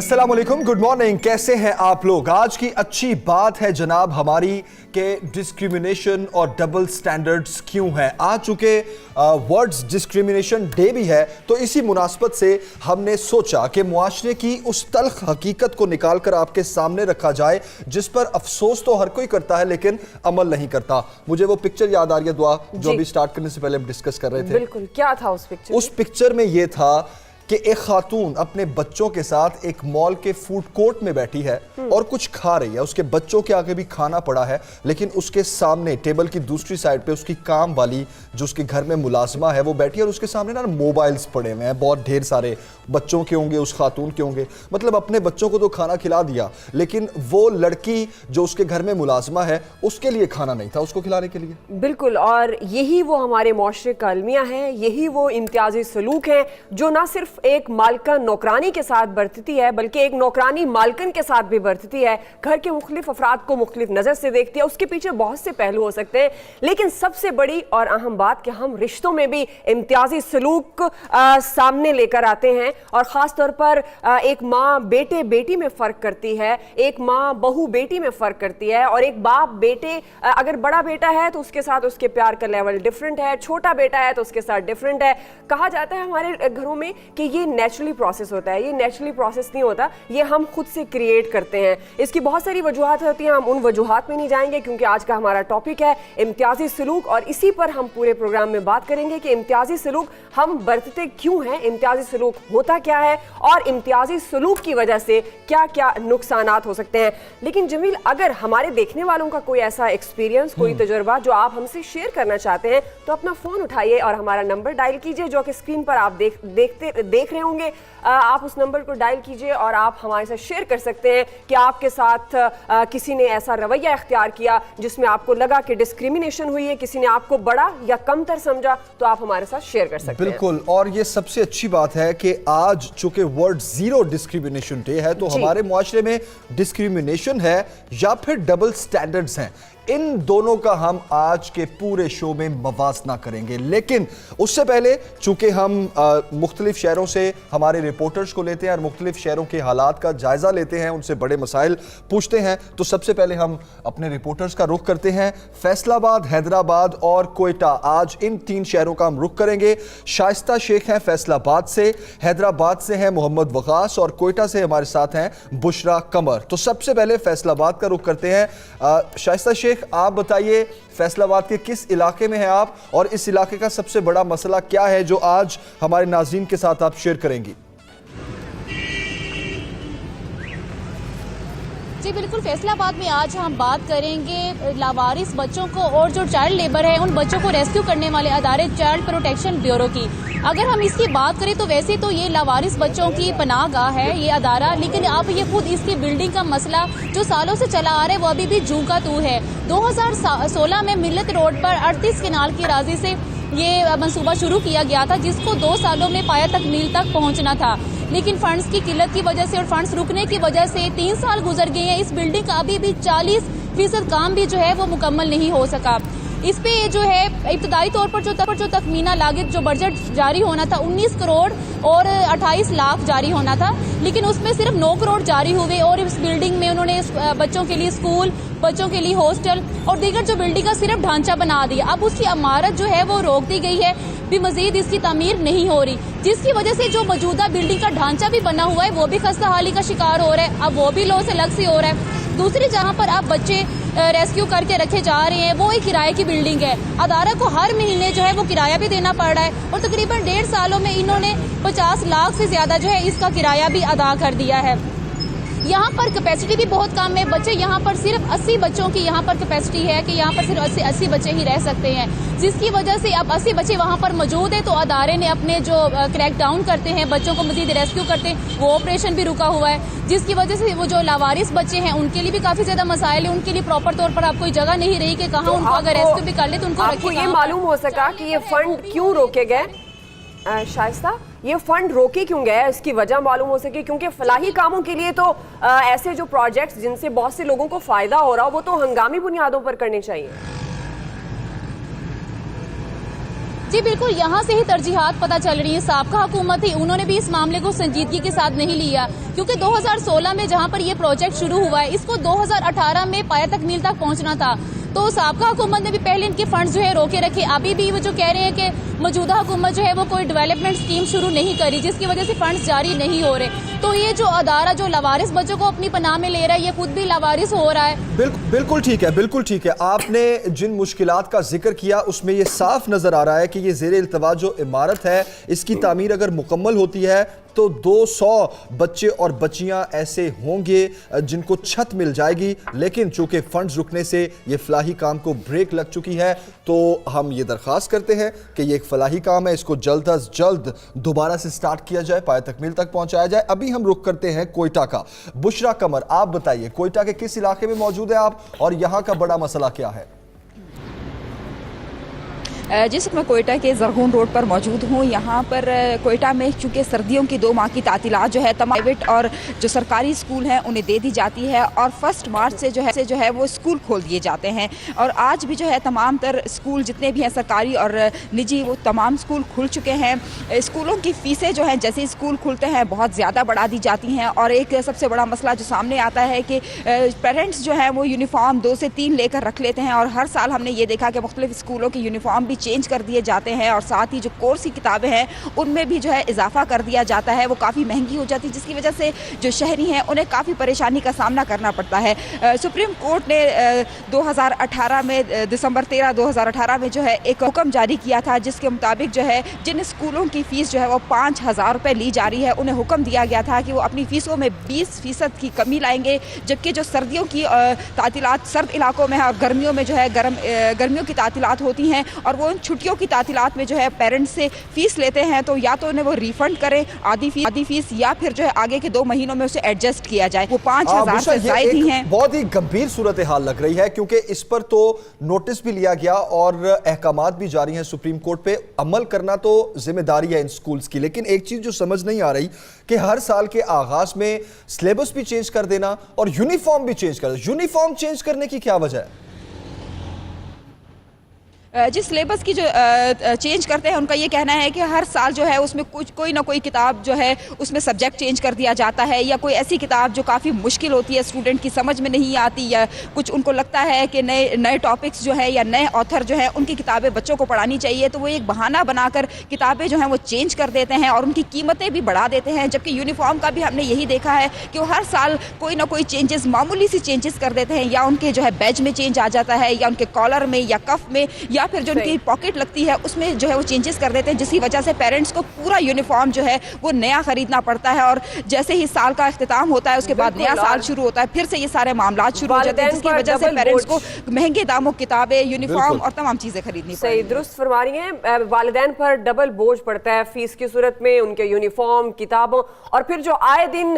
अस्सलाम वालेकुम, good morning. कैसे हैं आप लोग? आज की अच्छी बात है जनाब हमारी कि डिस्क्रिमिनेशन और डबल स्टैंडर्ड्स क्यों हैं। आ चुके वर्ड्स डिस्क्रिमिनेशन डे भी है, तो इसी मुनासबत से हमने सोचा कि मुआशरे की उस तल्ख हकीकत को निकाल कर आपके सामने रखा जाए जिस पर अफसोस तो हर कोई करता है लेकिन अमल नहीं करता। मुझे वो पिक्चर याद आ रही है दुआ, जो अभी स्टार्ट करने से पहले हम डिस्कस कर रहे थे। बिल्कुल, क्या था उस पिक्चर? उस पिक्चर में ये था कि एक खातून अपने बच्चों के साथ एक मॉल के फूड कोर्ट में बैठी है और कुछ खा रही है। उसके बच्चों के आगे भी खाना पड़ा है, लेकिन उसके सामने टेबल की दूसरी साइड पे उसकी काम वाली जो उसके घर में मुलाजमा है वो बैठी है और उसके सामने ना मोबाइल्स पड़े हुए हैं, बहुत ढेर सारे। बच्चों के होंगे, उस खातून के होंगे, मतलब अपने बच्चों को तो खाना खिला दिया, लेकिन वो लड़की जो उसके घर में मुलाजमा है उसके लिए खाना नहीं था उसको खिलाने के लिए। बिल्कुल, और यही वो हमारे मुआशरे का अलमिया है, यही वो इम्तियाजी सलूक है जो ना सिर्फ एक मालकन नौकरानी के साथ बरतती है बल्कि एक नौकरानी मालकन के साथ भी बरतती है। घर के मुख्तलिफ अफराद को मुख्तलिफ नज़र से देखती है। उसके पीछे बहुत से पहलू हो सकते हैं, लेकिन सबसे बड़ी और अहम बात कि हम रिश्तों में भी इम्तियाजी सलूक सामने लेकर आते हैं। और ख़ास तौर पर एक माँ बेटे बेटी में फ़र्क करती है, एक माँ बहू बेटी में फ़र्क करती है, और एक बाप बेटे, अगर बड़ा बेटा है तो उसके साथ उसके प्यार का लेवल डिफरेंट है, छोटा बेटा है तो उसके साथ डिफरेंट है। कहा जाता है हमारे घरों में कि ये नेचुरली प्रोसेस होता है। ये नेचुरली प्रोसेस नहीं होता, ये हम खुद से क्रिएट करते हैं। इसकी बहुत सारी वजूहात होती हैं, हम उन वजूहात में नहीं जाएंगे क्योंकि आज का हमारा टॉपिक है इम्तियाजी सलूक, और इसी पर हम पूरे प्रोग्राम में बात करेंगे कि इम्तियाजी सलूक हम बरतते क्यों हैं, इम्तियाजी सलूक होता क्या है और इम्तियाजी सलूक की वजह से क्या क्या नुकसानात हो सकते हैं। लेकिन जमील, अगर हमारे देखने वालों का कोई ऐसा एक्सपीरियंस, कोई तजुर्बा जो आप हमसे शेयर करना चाहते हैं तो अपना फ़ोन उठाइए और हमारा नंबर डायल कीजिए जो कि स्क्रीन पर आप देख रहे होंगे। आप उस नंबर को डायल कीजिए और आप हमारे साथ शेयर कर सकते हैं कि आपके साथ किसी ने ऐसा रवैया इख्तियार किया जिसमें आपको लगा कि डिस्क्रिमिनेशन हुई है, किसी ने आपको बड़ा या कमतर समझा, तो आप हमारे साथ शेयर कर सकते हैं। बिल्कुल, और ये सबसे अच्छी बात है कि आज चूंकि वर्ल्ड जीरो डिस्क्रिमिनेशन डे है तो हमारे मुआशरे में डिस्क्रिमिनेशन है या फिर डबल स्टैंडर्ड्स हैं, इन दोनों का हम आज के पूरे शो में मवाजना करेंगे। लेकिन उससे पहले चूंकि हम मुख्तलिफ शहरों से हमारे रिपोर्टर्स को लेते हैं और मुख्तलिफ शहरों के हालात का जायजा लेते हैं, उनसे बड़े मसाइल पूछते हैं, तो सबसे पहले हम अपने रिपोर्टर्स का रुख करते हैं। फैसलाबाद, हैदराबाद और कोयटा, आज इन तीन शहरों का हम रुख करेंगे। शाइस्ता शेख हैं फैसलाबाद से, हैदराबाद से हैं मोहम्मद वकास और कोयटा से हमारे साथ हैं बुशरा कमर। तो सबसे पहले फैसलाबाद का रुख करते हैं। शाइस्ता शेख, आप बताइए फैसलाबाद के किस इलाके में हैं आप और इस इलाके का सबसे बड़ा मसला क्या है जो आज हमारे नाज़रीन के साथ आप शेयर करेंगी? जी बिल्कुल, फैसलाबाद में आज हम बात करेंगे लावारिस बच्चों को और जो चाइल्ड लेबर है उन बच्चों को रेस्क्यू करने वाले अदारे चाइल्ड प्रोटेक्शन ब्यूरो की। अगर हम इसकी बात करें तो वैसे तो ये लावारिस बच्चों की पनाहगाह है ये अदारा, लेकिन आप ये खुद इसकी बिल्डिंग का मसला जो सालों से चला आ रहा है वो अभी भी जू का तू है। 2016 में मिल्लत रोड पर 38 केनाल की राजी से ये मंसूबा शुरू किया गया था जिसको 2 सालों में पाया तक मील तक पहुंचना था, लेकिन फंड्स की किल्लत की वजह से और फंड्स रुकने की वजह से 3 साल गुजर गए हैं। इस बिल्डिंग का अभी भी 40% काम भी जो है वो मुकम्मल नहीं हो सका। इस पे जो है इब्तदाई तौर पर जो तखमीना लागत जो बजट जारी होना था 19 करोड़ और 28 लाख जारी होना था, लेकिन उसमें सिर्फ 9 करोड़ जारी हुए और इस बिल्डिंग में उन्होंने बच्चों के लिए स्कूल, बच्चों के लिए हॉस्टल और दीगर जो बिल्डिंग का सिर्फ ढांचा बना दिया। अब उसकी इमारत जो है वो रोक दी गई है, भी मजीद इसकी तामीर नहीं हो रही, जिसकी वजह से जो मौजूदा बिल्डिंग का ढांचा भी बना हुआ है वो भी खस्ताहाली का शिकार हो रहा है। अब वो भी लो से लग से हो रहा है। दूसरी जहां पर आप बच्चे रेस्क्यू करके रखे जा रहे हैं वो एक किराए की बिल्डिंग है। अदारा को हर महीने जो है वो किराया भी देना पड़ रहा है और तकरीबन 1.5 सालों में इन्होंने 50 लाख से ज्यादा जो है इसका किराया भी अदा कर दिया है। यहाँ पर कैपेसिटी भी बहुत कम है, बच्चे यहाँ पर सिर्फ 80 बच्चों की यहाँ पर कैपेसिटी है कि यहाँ पर सिर्फ 80 बच्चे ही रह सकते हैं, जिसकी वजह से अब 80 बच्चे वहाँ पर मौजूद है तो अदारे ने अपने जो क्रैक डाउन करते हैं बच्चों को मजीद रेस्क्यू करते हैं वो ऑपरेशन भी रुका हुआ है, जिसकी वजह से वो जो लावारिस बच्चे हैं उनके लिए भी काफी ज्यादा मसाइल है। उनके लिए प्रॉपर तौर पर आप कोई जगह नहीं रही कि कहाँ उनको अगर रेस्क्यू भी कर ले तो उनको आपको ये मालूम हो सका कि ये फंड क्यों रोके गए? शाइस्ता, ये फंड रोके क्यों गए, इसकी वजह मालूम हो सके? क्योंकि फलाही कामों के लिए तो ऐसे जो प्रोजेक्ट्स जिनसे बहुत से लोगों को फायदा हो रहा हो वो तो हंगामी बुनियादों पर करने चाहिए। جی بالکل، یہاں سے ہی ترجیحات پتہ چل رہی ہیں. سابقہ حکومت تھی، انہوں نے بھی اس معاملے کو سنجیدگی کے ساتھ نہیں لیا، کیونکہ 2016 میں جہاں پر یہ پروجیکٹ شروع ہوا ہے اس کو 2018 میں پایہ تکمیل تک پہنچنا تھا. تو سابقہ حکومت نے بھی پہلے ان کے فنڈز جو ہے روکے رکھے. ابھی بھی وہ جو کہہ رہے ہیں کہ موجودہ حکومت جو ہے وہ کوئی ڈیولپمنٹ اسکیم شروع نہیں کری، جس کی وجہ سے فنڈز جاری نہیں ہو رہے. تو یہ جو ادارہ جو لاوارث بچوں کو اپنی پناہ میں لے رہا ہے، یہ خود بھی لاوارث ہو رہا ہے. بالکل ٹھیک ہے، بالکل ٹھیک ہے. آپ نے جن مشکلات کا ذکر کیا اس میں یہ صاف نظر آ رہا ہے کہ یہ زیر التواء جو عمارت ہے اس کی تعمیر اگر مکمل ہوتی ہے تو 200 بچے اور بچیاں ایسے ہوں گے جن کو چھت مل جائے گی. لیکن چونکہ فنڈز رکنے سے یہ فلاحی کام کو بریک لگ چکی ہے تو ہم یہ درخواست کرتے ہیں کہ یہ ایک فلاحی کام ہے، اس کو جلد از جلد دوبارہ سے سٹارٹ کیا جائے، پایہ تکمیل تک پہنچایا جائے. ابھی ہم رخ کرتے ہیں کوئٹہ کا. بشرا قمر، آپ بتائیے کوئٹہ کے کس علاقے میں موجود ہیں آپ اور یہاں کا بڑا مسئلہ کیا ہے؟ جس وقت میں کوئٹہ کے زرغون روڈ پر موجود ہوں، یہاں پر کوئٹہ میں چونکہ سردیوں کی 2 ماہ کی تعطیلات جو ہے تمام پرائیویٹ اور جو سرکاری اسکول ہیں انہیں دے دی جاتی ہے، اور 1 مارچ سے جو ہے وہ اسکول کھول دیے جاتے ہیں. اور آج بھی جو ہے تمام تر اسکول جتنے بھی ہیں سرکاری اور نجی وہ تمام اسکول کھل چکے ہیں. اسکولوں کی فیسیں جو ہیں جیسے اسکول کھلتے ہیں بہت زیادہ بڑھا دی جاتی ہیں. اور ایک سب سے بڑا مسئلہ جو سامنے آتا ہے کہ پیرنٹس جو ہیں وہ یونیفارم 2 سے 3 لے کر رکھ لیتے ہیں، اور ہر سال ہم نے یہ دیکھا کہ مختلف اسکولوں کی یونیفارم بھی چینج کر دیے جاتے ہیں، اور ساتھ ہی جو کورس کی کتابیں ہیں ان میں بھی جو ہے اضافہ کر دیا جاتا ہے، وہ کافی مہنگی ہو جاتی ہے، جس کی وجہ سے جو شہری ہیں انہیں کافی پریشانی کا سامنا کرنا پڑتا ہے. سپریم کورٹ نے 2018 میں دسمبر 13 2018 میں جو ہے ایک حکم جاری کیا تھا، جس کے مطابق جو ہے جن اسکولوں کی فیس جو ہے وہ 5000 روپے لی جا رہی ہے انہیں حکم دیا گیا تھا کہ وہ اپنی فیسوں میں 20% کی کمی لائیں گے. جبکہ جو سردیوں کی تعطیلات سرد علاقوں میں اور گرمیوں میں جو ہے گرمیوں کی تعطیلات ہوتی ہیں اور وہ ان چھٹیوں کی تعطیلات میں جو ہے پیرنٹس سے فیس لیتے ہیں، تو یا تو انہیں وہ ریفنڈ کریں آدھی فیس یا پھر جو ہے آگے کے 2 مہینوں میں اسے ایڈجسٹ کیا جائے. وہ 5000 سے زائد ہی ہیں. بہت ہی گمبھیر صورتحال لگ رہی ہے کیونکہ اس پر تو نوٹس بھی لیا گیا اور احکامات بھی جاری ہیں سپریم کورٹ پہ. عمل کرنا تو ذمہ داری ہے ان سکولز کی، لیکن ایک چیز جو سمجھ نہیں آ رہی کہ ہر سال کے آغاز میں سلیبس بھی چینج کر دینا اور یونیفارم بھی چینج کر دینا. یونیفارم چینج کرنے کی کیا وجہ ہے؟ جس سلیبس کی جو چینج کرتے ہیں ان کا یہ کہنا ہے کہ ہر سال جو ہے اس میں کوئی نہ کوئی کتاب جو ہے اس میں سبجیکٹ چینج کر دیا جاتا ہے، یا کوئی ایسی کتاب جو کافی مشکل ہوتی ہے اسٹوڈنٹ کی سمجھ میں نہیں آتی، یا کچھ ان کو لگتا ہے کہ نئے ٹاپکس جو ہے یا نئے آتھر جو ہیں ان کی کتابیں بچوں کو پڑھانی چاہیے، تو وہ ایک بہانہ بنا کر کتابیں جو ہیں وہ چینج کر دیتے ہیں اور ان کی قیمتیں بھی بڑھا دیتے ہیں. جبکہ یونیفارم کا بھی ہم نے یہی دیکھا ہے کہ وہ ہر سال کوئی نہ کوئی چینجز معمولی سی چینجز کر دیتے ہیں، یا ان کے جو ہے بیج میں چینج آ جاتا ہے، یا ان کے کالر میں یا کف میں، یا پھر جو ان کی پاکٹ لگتی ہے اس میں جو ہے وہ چینجز کر دیتے ہیں، جس کی وجہ سے پیرنٹس کو پورا یونیفارم جو ہے وہ نیا خریدنا پڑتا ہے. اور جیسے ہی سال کا اختتام ہوتا ہے اس کے بعد نیا سال شروع ہوتا ہے، پھر سے یہ سارے معاملات شروع ہو جاتے ہیں، جس کی وجہ سے پیرنٹس کو مہنگے داموں کتابیں، یونیفارم اور تمام چیزیں خریدنی پڑتی ہیں. صحیح درست فرما رہی ہیں. والدین پر ڈبل بوجھ پڑتا ہے فیس کی صورت میں، ان کے یونیفارم، کتابوں، اور پھر جو آئے دن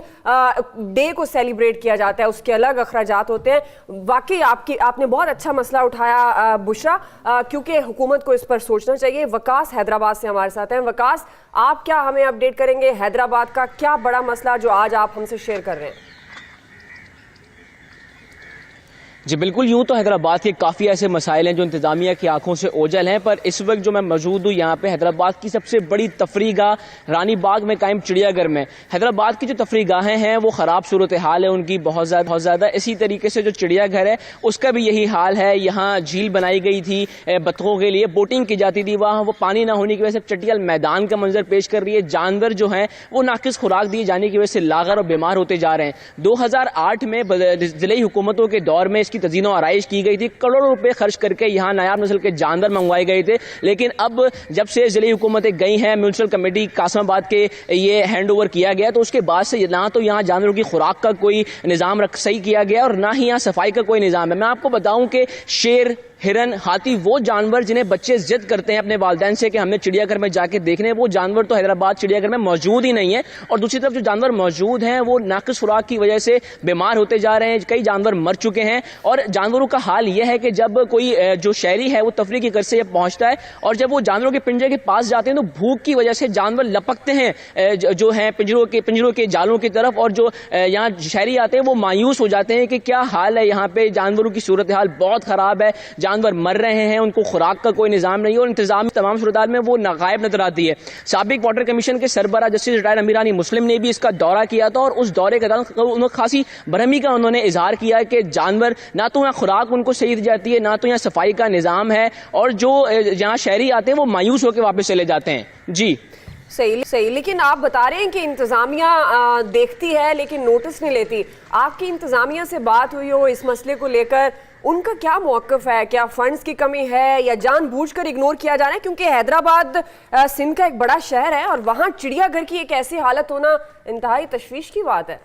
ڈے کو سیلیبریٹ کیا جاتا ہے اس کے الگ اخراجات ہوتے ہیں. واقعی آپ نے بہت اچھا مسئلہ اٹھایا بشرا، کیونکہ حکومت کو اس پر سوچنا چاہیے. وکاس حیدرآباد سے ہمارے ساتھ ہیں. وکاس، آپ کیا ہمیں اپڈیٹ کریں گے حیدرآباد کا کیا بڑا مسئلہ جو آج آپ ہم سے شیئر کر رہے ہیں؟ جی بالکل، یوں تو حیدرآباد کے کافی ایسے مسائل ہیں جو انتظامیہ کی آنکھوں سے اوجھل ہیں، پر اس وقت جو میں موجود ہوں یہاں پہ حیدرآباد کی سب سے بڑی تفریح گاہ رانی باغ میں قائم چڑیا گھر میں. حیدرآباد کی جو تفریح گاہیں ہیں وہ خراب صورتحال ہے ان کی بہت زیادہ. اسی طریقے سے جو چڑیا گھر ہے اس کا بھی یہی حال ہے. یہاں جھیل بنائی گئی تھی بطخوں کے لیے، بوٹنگ کی جاتی تھی، وہاں وہ پانی نہ ہونے کی وجہ سے چٹیل میدان کا منظر پیش کر رہی ہے. جانور جو ہیں وہ ناقص خوراک دیے جانے کی وجہ سے لاغر اور بیمار ہوتے جا رہے ہیں. 2008 میں ضلعی حکومتوں کے دور میں اس کی تزئین و آرائش کی گئی تھی، کروڑوں روپے خرچ کر کے یہاں نایاب نسل کے جانور منگوائے گئے تھے. لیکن اب جب سے ضلعی حکومتیں گئی ہیں، میونسپل کمیٹی قاسم آباد کے یہ ہینڈ اوور کیا گیا، تو اس کے بعد سے نہ تو یہاں جانوروں کی خوراک کا کوئی نظام صحیح کیا گیا اور نہ ہی یہاں صفائی کا کوئی نظام ہے. میں آپ کو بتاؤں کہ شیر، ہرن، ہاتھی، وہ جانور جنہیں بچے ضد کرتے ہیں اپنے والدین سے کہ ہم نے چڑیا گھر میں جا کے دیکھنے، وہ جانور تو حیدرآباد چڑیا گھر میں موجود ہی نہیں ہے. اور دوسری طرف جو جانور موجود ہیں وہ ناقص خوراک کی وجہ سے بیمار ہوتے جا رہے ہیں. کئی جانور مر چکے ہیں. اور جانوروں کا حال یہ ہے کہ جب کوئی جو شہری ہے وہ تفریح کی غرض سے پہنچتا ہے اور جب وہ جانوروں کے پنجرے کے پاس جاتے ہیں تو بھوک کی وجہ سے جانور لپکتے ہیں جو ہیں پنجروں کے جالوں کی طرف. اور جو یہاں شہری آتے ہیں وہ مایوس ہو جاتے ہیں کہ کیا حال ہے یہاں پہ. جانوروں کی صورتحال بہت خراب ہے. جانور مر رہے ہیں, ان کو خوراک کا کوئی نظام نہیں, اور انتظام تمام صورتحال میں وہ غائب نظر آتی ہے. سابق واٹر کمیشن کے سربراہ جسٹس ریٹائر امیرانی مسلم نے بھی اس کا دورہ کیا تھا, اور اس دورے کے دوران انہوں نے خاصی برہمی کا انہوں نے اظہار کیا کہ جانور نہ تو یہاں خوراک ان کو صحیح دی جاتی ہے, نہ تو یہاں صفائی کا نظام ہے, اور جو یہاں شہری آتے ہیں وہ مایوس ہو کے واپس چلے جاتے ہیں. جی صحیح, لیکن آپ بتا رہے ہیں کہ انتظامیہ دیکھتی ہے لیکن نوٹس نہیں لیتی. آپ کی انتظامیہ سے بات ہوئی ہو اس مسئلے کو لے کر, ان کا کیا موقف ہے؟ کیا فنڈز کی کمی ہے یا جان بوجھ کر اگنور کیا جا رہا ہے؟ کیونکہ حیدرآباد سندھ کا ایک بڑا شہر ہے اور وہاں چڑیا گھر کی ایک ایسی حالت ہونا انتہائی تشویش کی بات ہے.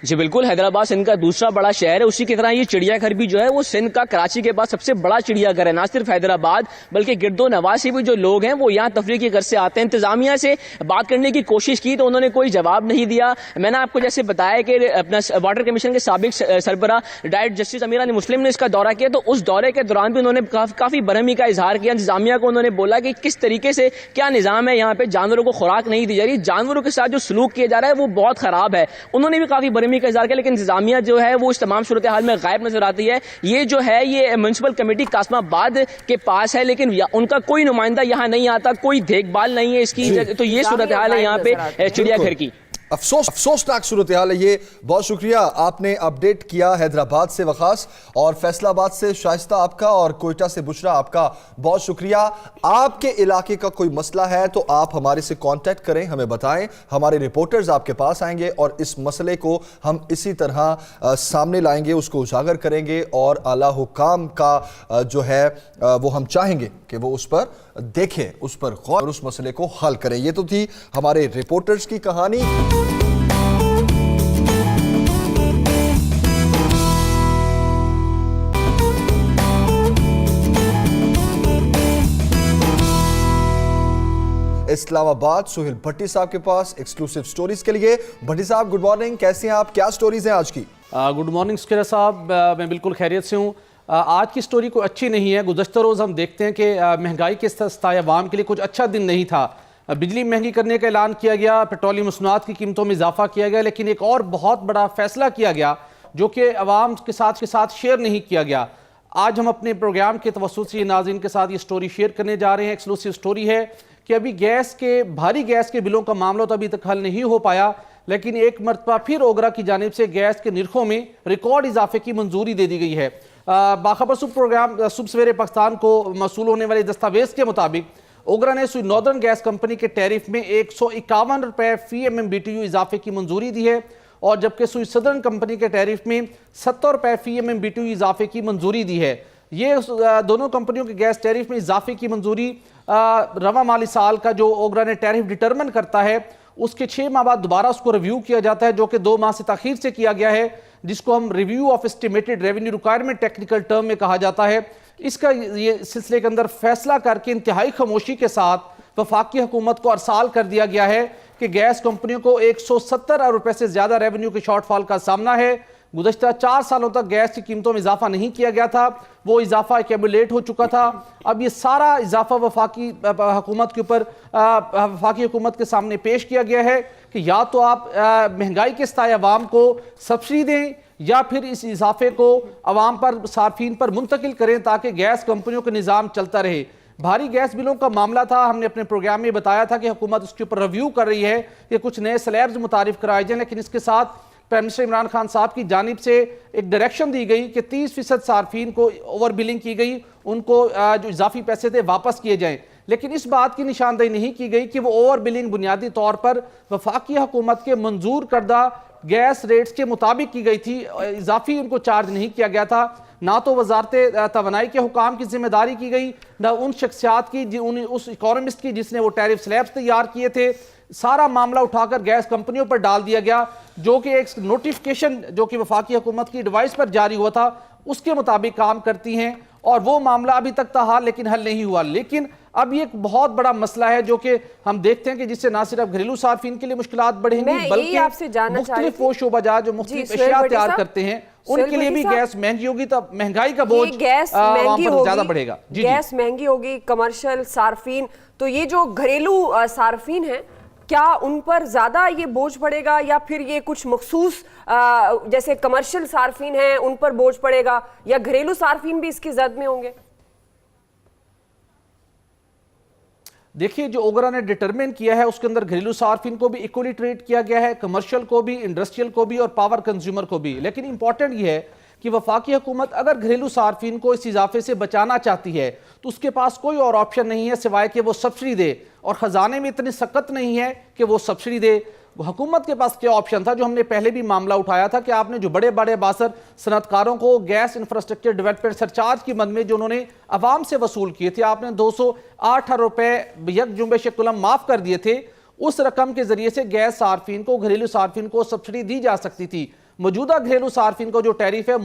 جی بالکل, حیدرآباد سندھ کا دوسرا بڑا شہر ہے, اسی کی طرح یہ چڑیا گھر بھی جو ہے وہ سندھ کا کراچی کے بعد سب سے بڑا چڑیا گھر ہے. نہ صرف حیدرآباد بلکہ گرد و نواح سے بھی جو لوگ ہیں وہ یہاں تفریح کی غرض سے آتے ہیں. انتظامیہ سے بات کرنے کی کوشش کی تو انہوں نے کوئی جواب نہیں دیا. میں نے آپ کو جیسے بتایا کہ اپنا واٹر کمیشن کے سابق سربراہ ریٹائرڈ جسٹس امیرانی مسلم نے اس کا دورہ کیا, تو اس دورے کے دوران بھی انہوں نے کافی برہمی کا اظہار کیا. انتظامیہ کو انہوں نے بولا کہ کس طریقے سے کیا نظام ہے یہاں پہ, جانوروں کو خوراک نہیں دی جا رہی, جانوروں کے ساتھ جو سلوک کیا جا رہا ہے وہ بہت خراب ہے. انہوں نے بھی کافی برہمی کا اظہار کیا, لیکن انتظامیہ جو ہے وہ اس تمام صورتحال میں غائب نظر آتی ہے. یہ جو ہے یہ میونسپل کمیٹی قاسم آباد کے پاس ہے, لیکن ان کا کوئی نمائندہ یہاں نہیں آتا, کوئی دیکھ بھال نہیں ہے اس کی. تو یہ صورتحال ہے یہاں پہ چڑیا گھر کی. افسوسناک صورتحال ہے یہ. بہت شکریہ, آپ نے اپڈیٹ کیا حیدرآباد سے وقاص, اور فیصل آباد سے شائستہ آپ کا, اور کوئٹہ سے بشرا آپ کا بہت شکریہ. آپ کے علاقے کا کوئی مسئلہ ہے تو آپ ہمارے سے کانٹیکٹ کریں, ہمیں بتائیں, ہمارے رپورٹرز آپ کے پاس آئیں گے اور اس مسئلے کو ہم اسی طرح سامنے لائیں گے, اس کو اجاگر کریں گے, اور اعلیٰ حکام کا جو ہے وہ ہم چاہیں گے کہ وہ اس پر دیکھیں, اس پر غور, اس مسئلے کو حل کریں. یہ تو تھی ہمارے رپورٹرز کی کہانی. اسلام آباد سہیل بھٹی صاحب کے پاس ایکسکلوسیو سٹوریز کے لیے. بھٹی صاحب گڈ مارننگ, کیسے ہیں آپ, کیا سٹوریز ہیں آج کی؟ گڈ مارننگ سکرا صاحب, میں بالکل خیریت سے ہوں. آج کی سٹوری کوئی اچھی نہیں ہے. گزشتہ روز ہم دیکھتے ہیں کہ مہنگائی کے ستائے عوام کے لیے کچھ اچھا دن نہیں تھا. بجلی مہنگی کرنے کا اعلان کیا گیا, پیٹرولیم مصنوعات کی قیمتوں میں اضافہ کیا گیا, لیکن ایک اور بہت بڑا فیصلہ کیا گیا جو کہ عوام کے ساتھ شیئر نہیں کیا گیا. آج ہم اپنے پروگرام کے توسط سے ناظرین کے ساتھ یہ سٹوری شیئر کرنے جا رہے ہیں. ایکسکلوسیو سٹوری ہے کہ ابھی بھاری گیس کے بلوں کا معاملہ تو ابھی تک حل نہیں ہو پایا, لیکن ایک مرتبہ پھر اوگرا کی جانب سے گیس کے نرخوں میں ریکارڈ اضافے کی منظوری دے دی گئی ہے. باخبر صبح سویرے پاکستان کو موصول ہونے والے دستاویز کے مطابق اوگرا نے سوئی ناردرن گیس کمپنی کے ٹیرف میں 151 روپے فی M M B T U اضافے کی منظوری دی ہے, اور جبکہ سوئی صدرن کمپنی کے ٹیرف میں 70 روپے فی M M B T U اضافے کی منظوری دی ہے. یہ دونوں کمپنیوں کے گیس ٹیرف میں اضافے کی منظوری رواں مالی سال کا جو اوگرا نے ٹیرف ڈیٹرمن کرتا ہے اس کے 6 ماہ بعد دوبارہ اس کو ریویو کیا جاتا ہے, جو کہ 2 ماہ سے تاخیر سے کیا گیا ہے, جس کو ہم review of estimated revenue requirement technical term میں کہا جاتا ہے. اس کا یہ سلسلے کے اندر فیصلہ کر کے انتہائی خاموشی کے ساتھ وفاقی حکومت کو ارسال کر دیا گیا ہے کہ گیس کمپنیوں کو 170 ارب روپے سے زیادہ ریونیو کے شارٹ فال کا سامنا ہے. گزشتہ 4 سالوں تک گیس کی قیمتوں میں اضافہ نہیں کیا گیا تھا, وہ اضافہ ایکیومولیٹ ہو چکا تھا. اب یہ سارا اضافہ وفاقی حکومت کے اوپر وفاقی حکومت کے سامنے پیش کیا گیا ہے کہ یا تو آپ مہنگائی کے ستائے عوام کو سبسڈی دیں, یا پھر اس اضافے کو عوام پر, صارفین پر منتقل کریں تاکہ گیس کمپنیوں کا نظام چلتا رہے. بھاری گیس بلوں کا معاملہ تھا, ہم نے اپنے پروگرام میں بتایا تھا کہ حکومت اس کے اوپر ریویو کر رہی ہے کہ کچھ نئے سلیبز متعارف کرائے جائیں, لیکن اس کے ساتھ پرائم منسٹر عمران خان صاحب کی جانب سے ایک ڈائریکشن دی گئی کہ 30% صارفین کو اوور بلنگ کی گئی, ان کو جو اضافی پیسے تھے واپس کیے جائیں. لیکن اس بات کی نشاندہی نہیں کی گئی کہ وہ اوور بلنگ بنیادی طور پر وفاقی حکومت کے منظور کردہ گیس ریٹس کے مطابق کی گئی تھی, اضافی ان کو چارج نہیں کیا گیا تھا. نہ تو وزارت توانائی کے حکام کی ذمہ داری کی گئی, نہ ان شخصیات کی, اس اکانومسٹ کی جس نے وہ ٹیرف سلیبس تیار کیے تھے. سارا معاملہ اٹھا کر گیس کمپنیوں پر ڈال دیا گیا, جو کہ ایک نوٹیفیکیشن جو کہ وفاقی حکومت کی ایڈوائس پر جاری ہوا تھا اس کے مطابق کام کرتی ہیں, اور وہ معاملہ ابھی تک تھا حال لیکن حل نہیں ہوا. لیکن اب یہ ایک بہت بڑا مسئلہ ہے جو کہ ہم دیکھتے ہیں کہ جس سے نہ صرف گھریلو صارفین کے لیے مشکلات بڑھیں گی بلکہ مختلف وہ شعبہ جات جو مختلف اشیاء تیار کرتے ہیں ان کے لیے بھی گیس مہنگی ہوگی, تو مہنگائی کا بوجھ عوام پر زیادہ بڑھے گا. گیس مہنگی ہوگی, کمرشل صارفین, تو یہ جو گھریلو صارفین ہیں کیا ان پر زیادہ یہ بوجھ پڑے گا یا پھر یہ کچھ مخصوص جیسے کمرشل صارفین ہیں ان پر بوجھ پڑے گا یا گھریلو صارفین بھی اس کی زد میں ہوں گے؟ دیکھیے جو اوگرا نے ڈیٹرمن کیا ہے اس کے اندر گھریلو صارفین کو بھی ایکولی ٹریٹ کیا گیا ہے، کمرشل کو بھی، انڈسٹریل کو بھی اور پاور کنزیومر کو بھی. لیکن امپورٹنٹ یہ ہے کہ وفاقی حکومت اگر گھریلو صارفین کو اس اضافے سے بچانا چاہتی ہے تو اس کے پاس کوئی اور آپشن نہیں ہے سوائے کہ وہ سبسڈی دے، اور خزانے میں اتنی سخت نہیں ہے کہ وہ سبسڈی دے. حکومت کے پاس کیا آپشن تھا جو ہم نے پہلے بھی معاملہ اٹھایا تھا کہ آپ نے جو بڑے بڑے باثر صنعت کاروں کو گیس انفراسٹرکچر ڈیولپمنٹ سرچارج کی مد میں جو انہوں نے عوام سے وصول کیے تھے، آپ نے 208 روپے یک جنبش کلم معاف کر دیے تھے. اس رقم کے ذریعے سے گیس صارفین کو، گھریلو صارفین کو سبسڈی دی جا سکتی تھی. موجودہ گھریلو صارفین کو جو ٹیرف ہے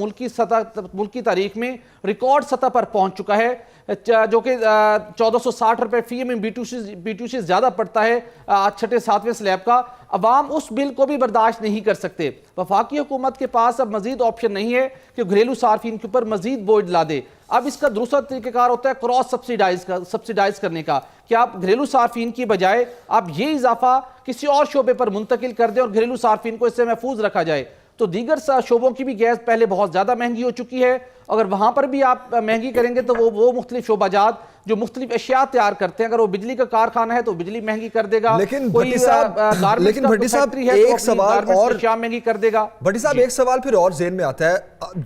ملکی تاریخ میں ریکارڈ سطح پر پہنچ چکا ہے، جو کہ 1460 روپے فی ایم بی ٹو سی زیادہ پڑتا ہے چھٹے ساتویں سلیب کا. عوام اس بل کو بھی برداشت نہیں کر سکتے. وفاقی حکومت کے پاس اب مزید آپشن نہیں ہے کہ گھریلو صارفین کے اوپر مزید بوجھ لا دے. اب اس کا دوسرا طریقہ کار ہوتا ہے کراس سبسیڈائز کرنے کا، کہ آپ گھریلو صارفین کی بجائے آپ یہ اضافہ کسی اور شعبے پر منتقل کر دیں اور گھریلو صارفین کو اس سے محفوظ رکھا جائے. تو دیگر شعبوں کی بھی گیس پہلے بہت زیادہ مہنگی ہو چکی ہے، اگر وہاں پر بھی آپ مہنگی کریں گے تو وہ مختلف شعبہ جات جو مختلف اشیاء تیار کرتے ہیں، اگر وہ بجلی کا کارخانہ ہے تو بجلی مہنگی کر دے گا. لیکن بھٹی صاحب ایک سوال اور اشیاء مہنگی کر دے گا. بھٹی صاحب ایک سوال پھر اور ذہن میں آتا ہے،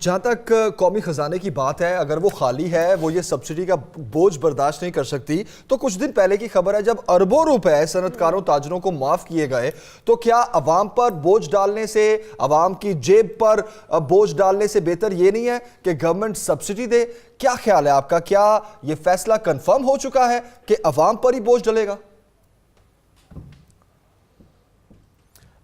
جہاں تک قومی خزانے کی بات ہے، اگر وہ خالی ہے، وہ یہ سبسڈی کا بوجھ برداشت نہیں کر سکتی، تو کچھ دن پہلے کی خبر ہے جب اربوں روپے صنعت کاروں تاجروں کو معاف کیے گئے، تو کیا عوام پر بوجھ ڈالنے سے، عوام کی جیب پر بوجھ ڈالنے سے بہتر یہ نہیں ہے کہ گورنمنٹ سبسڈی دے؟ کیا خیال ہے آپ کا؟ کیا یہ فیصلہ کنفرم ہو چکا ہے کہ عوام پر ہی بوجھ ڈلے گا؟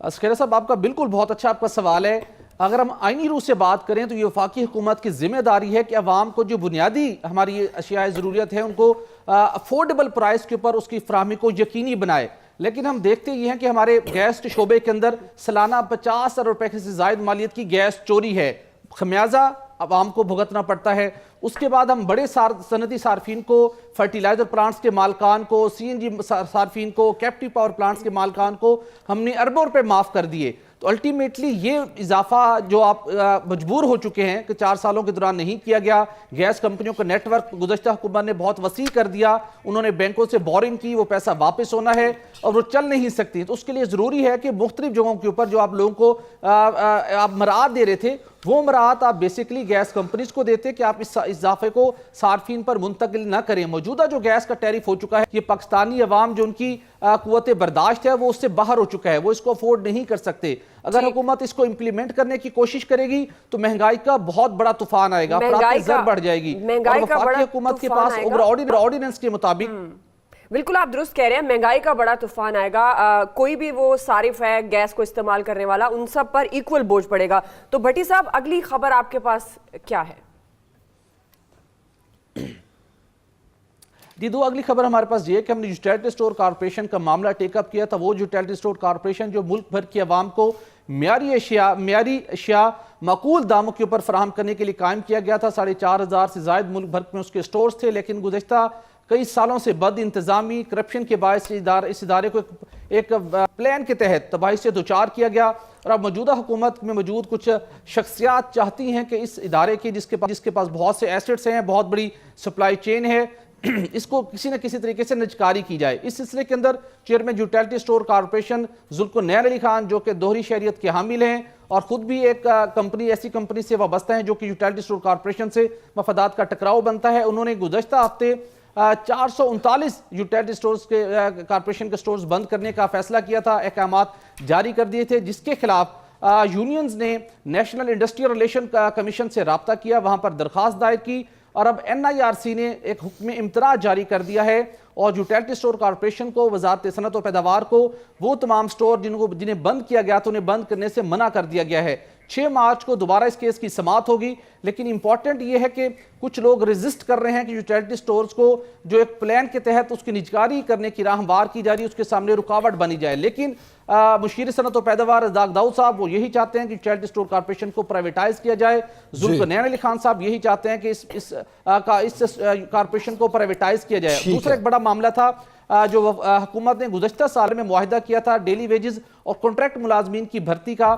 اسکیرا صاحب آپ کا بالکل بہت اچھا آپ کا سوال ہے. اگر ہم آئینی روح سے بات کریں تو یہ وفاقی حکومت کی ذمہ داری ہے کہ عوام کو جو بنیادی ہماری اشیاء ضروریت ہے ان کو افورڈیبل پرائس کے اوپر اس کی فراہمی کو یقینی بنائے. لیکن ہم دیکھتے یہ ہیں کہ ہمارے گیس کے شعبے کے اندر سالانہ 50 روپے سے زائد مالیت کی گیس چوری ہے. خمیازہ عوام کو بھگتنا پڑتا ہے. اس کے بعد ہم بڑے صنعتی صارفین کو، فرٹیلائزر پلانٹس کے مالکان کو، سی این جی صارفین کو، کیپٹیو پاور پلانٹس کے مالکان کو ہم نے اربوں روپے معاف کر دیے. تو الٹیمیٹلی یہ اضافہ جو آپ مجبور ہو چکے ہیں کہ 4 سالوں کے دوران نہیں کیا گیا. گیس کمپنیوں کا نیٹ ورک گزشتہ حکومت نے بہت وسیع کر دیا، انہوں نے بینکوں سے بورنگ کی، وہ پیسہ واپس ہونا ہے اور وہ چل نہیں سکتی. تو اس کے لیے ضروری ہے کہ مختلف جگہوں کے اوپر جو آپ لوگوں کو آپ مراعات دے رہے تھے، وہ مراعات آپ بیسیکلی گیس کمپنیز کو دیتے کہ آپ اس اضافے کو صارفین پر منتقل نہ کریں. موجودہ جو گیس کا ٹیرف ہو چکا ہے، یہ پاکستانی عوام جو ان کی قوت برداشت ہے وہ اس سے باہر ہو چکا ہے، وہ اس کو افورڈ نہیں کر سکتے. اگر حکومت اس کو امپلیمنٹ کرنے کی کوشش کرے گی تو مہنگائی کا بہت بڑا طوفان آئے گا، افراط زر بڑھ جائے گی. اور وفاقی حکومت کے پاس آرڈیننس کے مطابق بالکل آپ درست کہہ رہے ہیں، مہنگائی کا بڑا طوفان آئے گا. کوئی بھی وہ صارف ہے گیس کو استعمال کرنے والا، ان سب پر ایکول بوجھ پڑے گا. تو بھٹی صاحب اگلی خبر آپ کے پاس کیا ہے؟ دیدو اگلی خبر ہمارے پاس یہ ہے کہ ہم نے یوٹیلٹی اسٹور کارپوریشن کا معاملہ ٹیک اپ کیا تھا. وہ یوٹیلٹی اسٹور کارپوریشن جو ملک بھر کی عوام کو معیاری اشیاء معقول داموں کے اوپر فراہم کرنے کے لیے قائم کیا گیا تھا. 4500 سے زائد ملک بھر میں اس کے اسٹورز تھے، لیکن گزشتہ کئی سالوں سے بد انتظامی، کرپشن کے باعث اس ادارے کو ایک پلان کے تحت تباہی سے دوچار کیا گیا. اور اب موجودہ حکومت میں موجود کچھ شخصیات چاہتی ہیں کہ اس ادارے کی جس کے پاس بہت سے ایسٹس ہیں، بہت بڑی سپلائی چین ہے، اس کو کسی نہ کسی طریقے سے نجکاری کی جائے. اس سلسلے کے اندر chairman utility store corporation Zulqarnain Ali Khan, جو کہ دوہری شہریت کے حامل ہیں اور خود بھی ایک ایسی کمپنی سے وابستہ ہیں جو کہ یوٹیلٹی اسٹور کارپوریشن سے مفادات کا ٹکراؤ بنتا ہے، انہوں نے گزشتہ ہفتے 439 یوٹیلٹی اسٹورز کے کارپوریشن کے اسٹورز بند کرنے کا فیصلہ کیا تھا، احکامات جاری کر دیے تھے، جس کے خلاف یونینز نے نیشنل انڈسٹریل ریلیشن کمیشن سے رابطہ کیا، وہاں پر درخواست دائر کی اور اب NIRC نے ایک حکم امتناع جاری کر دیا ہے اور یوٹیلٹی اسٹور کارپوریشن کو، وزارت صنعت و پیداوار کو وہ تمام اسٹور جنہیں بند کیا گیا تو انہیں بند کرنے سے منع کر دیا گیا ہے. 6 مارچ کو دوبارہ اس کیس کی سماعت ہوگی. لیکن امپورٹنٹ یہ ہے کہ کچھ لوگ ریزسٹ کر رہے ہیں کہ یوٹیلٹی سٹورز کو جو ایک پلان کے تحت اس کی نجکاری کرنے کی راہ ہموار کی جا رہی ہے اس کے سامنے رکاوٹ بنی جائے. لیکن مشیر صنعت و پیداوار رزاق داؤد صاحب وہ یہی چاہتے ہیں کہ یوٹیلٹی سٹور کارپوریشن کو پرائیویٹائز کیا جائے. ذوالقرنین علی خان صاحب یہی چاہتے ہیں کہ اس کارپوریشن کو پرائیویٹائز کیا جائے. دوسرا ایک بڑا معاملہ تھا جو حکومت نے گزشتہ سال میں معاہدہ کیا تھا ڈیلی ویجز اور کانٹریکٹ ملازمین کی بھرتی کا،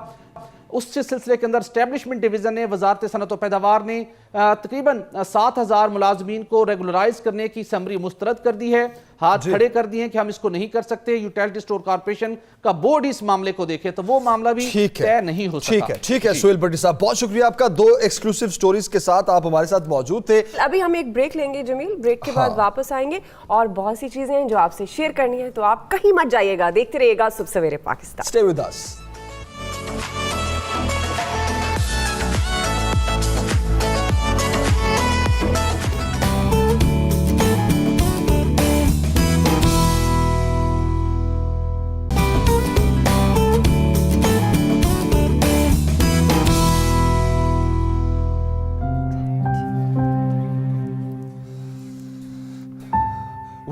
اس سلسلے کے اندر اسٹیبلشمنٹ ڈویژن نے، وزارت صنعت و پیداوار نے تقریباً 7,000 ملازمین کو ریگولرائز کرنے کی سمری مسترد کر دی ہے، ہاتھ کھڑے کر دیے ہیں کہ ہم اس کو نہیں کر سکتے۔ یوٹیلٹی اسٹور کارپوریشن کا بورڈ اس معاملے کو دیکھے تو وہ معاملہ بھی طے نہیں ہو سکا۔ ٹھیک ہے سہیل بھٹی صاحب، بہت شکریہ آپ کا، 2 ایکسکلوسیو سٹوریز کے ساتھ آپ ہمارے ساتھ موجود تھے۔ ابھی ہم ایک بریک لیں گے جمیل، بریک کے بعد واپس آئیں گے اور بہت سی چیزیں ہیں جو آپ سے شیئر کرنی ہے، تو آپ کہیں مت جائیے گا، دیکھتے رہیے گا صبح سویرے Pakistan. Stay with us.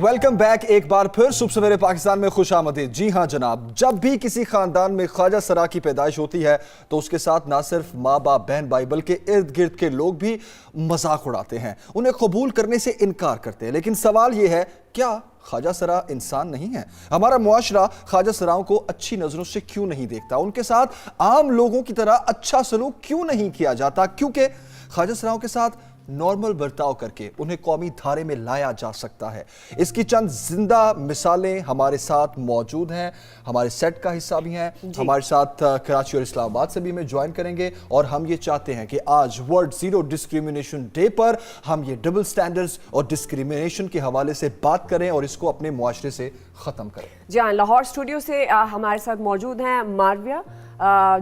Welcome back ایک بار پھر صبح سویرے پاکستان میں خوش آمدید۔ جی ہاں جناب، جب بھی کسی خاندان میں خواجہ سرا کی پیدائش ہوتی ہے تو اس کے ساتھ نہ صرف ماں باپ بہن بھائی بلکہ ارد گرد کے لوگ بھی مذاق اڑاتے ہیں، انہیں قبول کرنے سے انکار کرتے ہیں۔ لیکن سوال یہ ہے، کیا خواجہ سرا انسان نہیں ہے؟ ہمارا معاشرہ خواجہ سراؤں کو اچھی نظروں سے کیوں نہیں دیکھتا؟ ان کے ساتھ عام لوگوں کی طرح اچھا سلوک کیوں نہیں کیا جاتا؟ کیونکہ خواجہ سراؤں کے ساتھ نارمل برتاؤ کر کے انہیں قومی دھارے میں لایا جا سکتا ہے۔ اس کی چند زندہ مثالیں ہمارے ساتھ موجود ہیں، ہمارے سیٹ کا حصہ بھی ہیں، ہمارے ساتھ کراچی اور اسلام آباد سے بھی ہمیں جوائن کریں گے، اور ہم یہ چاہتے ہیں کہ آج ورلڈ زیرو ڈسکریمنیشن ڈے پر ہم یہ ڈبل سٹینڈرڈز اور ڈسکریمنیشن کے حوالے سے بات کریں اور اس کو اپنے معاشرے سے ختم کریں۔ جی ہاں، لاہور اسٹوڈیو سے ہمارے ساتھ موجود ہیں مارویہ،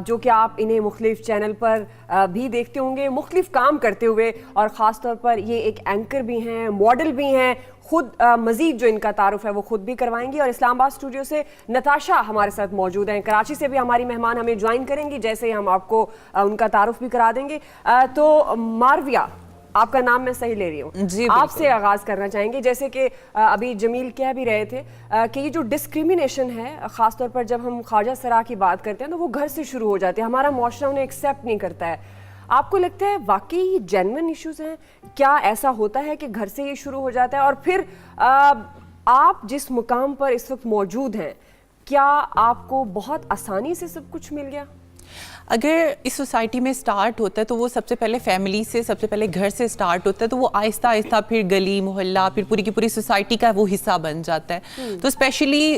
جو کہ آپ انہیں مختلف چینل پر بھی دیکھتے ہوں گے مختلف کام کرتے ہوئے، اور خاص طور پر یہ ایک اینکر بھی ہیں، ماڈل بھی ہیں، خود مزید جو ان کا تعارف ہے وہ خود بھی کروائیں گی۔ اور اسلام آباد اسٹوڈیو سے نتاشا ہمارے ساتھ موجود ہیں، کراچی سے بھی ہماری مہمان ہمیں جوائن کریں گی، جیسے ہی ہم آپ کو ان کا تعارف بھی کرا دیں گے۔ تو مارویہ، آپ کا نام میں صحیح لے رہی ہوں، جی آپ سے آغاز کرنا چاہیں گے، جیسے کہ ابھی جمیل کہہ بھی رہے تھے کہ یہ جو ڈسکریمنیشن ہے، خاص طور پر جب ہم خواجہ سرا کی بات کرتے ہیں تو وہ گھر سے شروع ہو جاتے ہیں، ہمارا معاشرہ انہیں ایکسیپٹ نہیں کرتا ہے۔ آپ کو لگتا ہے واقعی یہ جینوئن ایشوز ہیں؟ کیا ایسا ہوتا ہے کہ گھر سے یہ شروع ہو جاتا ہے؟ اور پھر آپ جس مقام پر اس وقت موجود ہیں، کیا آپ کو بہت آسانی سے سب کچھ مل گیا؟ اگر اس سوسائٹی میں سٹارٹ ہوتا ہے تو وہ سب سے پہلے فیملی سے، سب سے پہلے گھر سے سٹارٹ ہوتا ہے، تو وہ آہستہ آہستہ پھر گلی محلہ، پھر پوری کی پوری سوسائٹی کا وہ حصہ بن جاتا ہے۔ تو اسپیشلی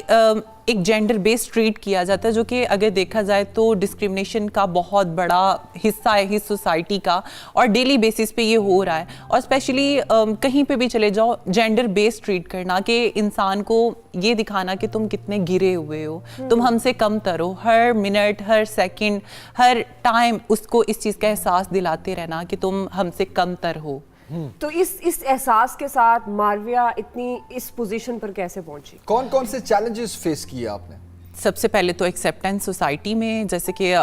ایک جینڈر بیس ٹریٹ کیا جاتا ہے، جو کہ اگر دیکھا جائے تو ڈسکریمنیشن کا بہت بڑا حصہ ہے اس سوسائٹی کا، اور ڈیلی بیسس پہ یہ ہو رہا ہے۔ اور اسپیشلی کہیں پہ بھی چلے جاؤ، جینڈر بیس ٹریٹ کرنا، کہ انسان کو یہ دکھانا کہ تم کتنے گرے ہوئے ہو، تم ہم سے کم تر ہو، ہر منٹ، ہر سیکنڈ، ہر ٹائم اس کو اس چیز کا احساس دلاتے رہنا کہ تم ہم سے کم تر ہو۔ تو اس احساس کے ساتھ مارویہ اتنی اس پوزیشن پر کیسے پہنچی؟ کون کون سے چیلنجز فیس کیے آپ نے؟ سب سے پہلے تو ایکسیپٹنس سوسائٹی میں، جیسے کہ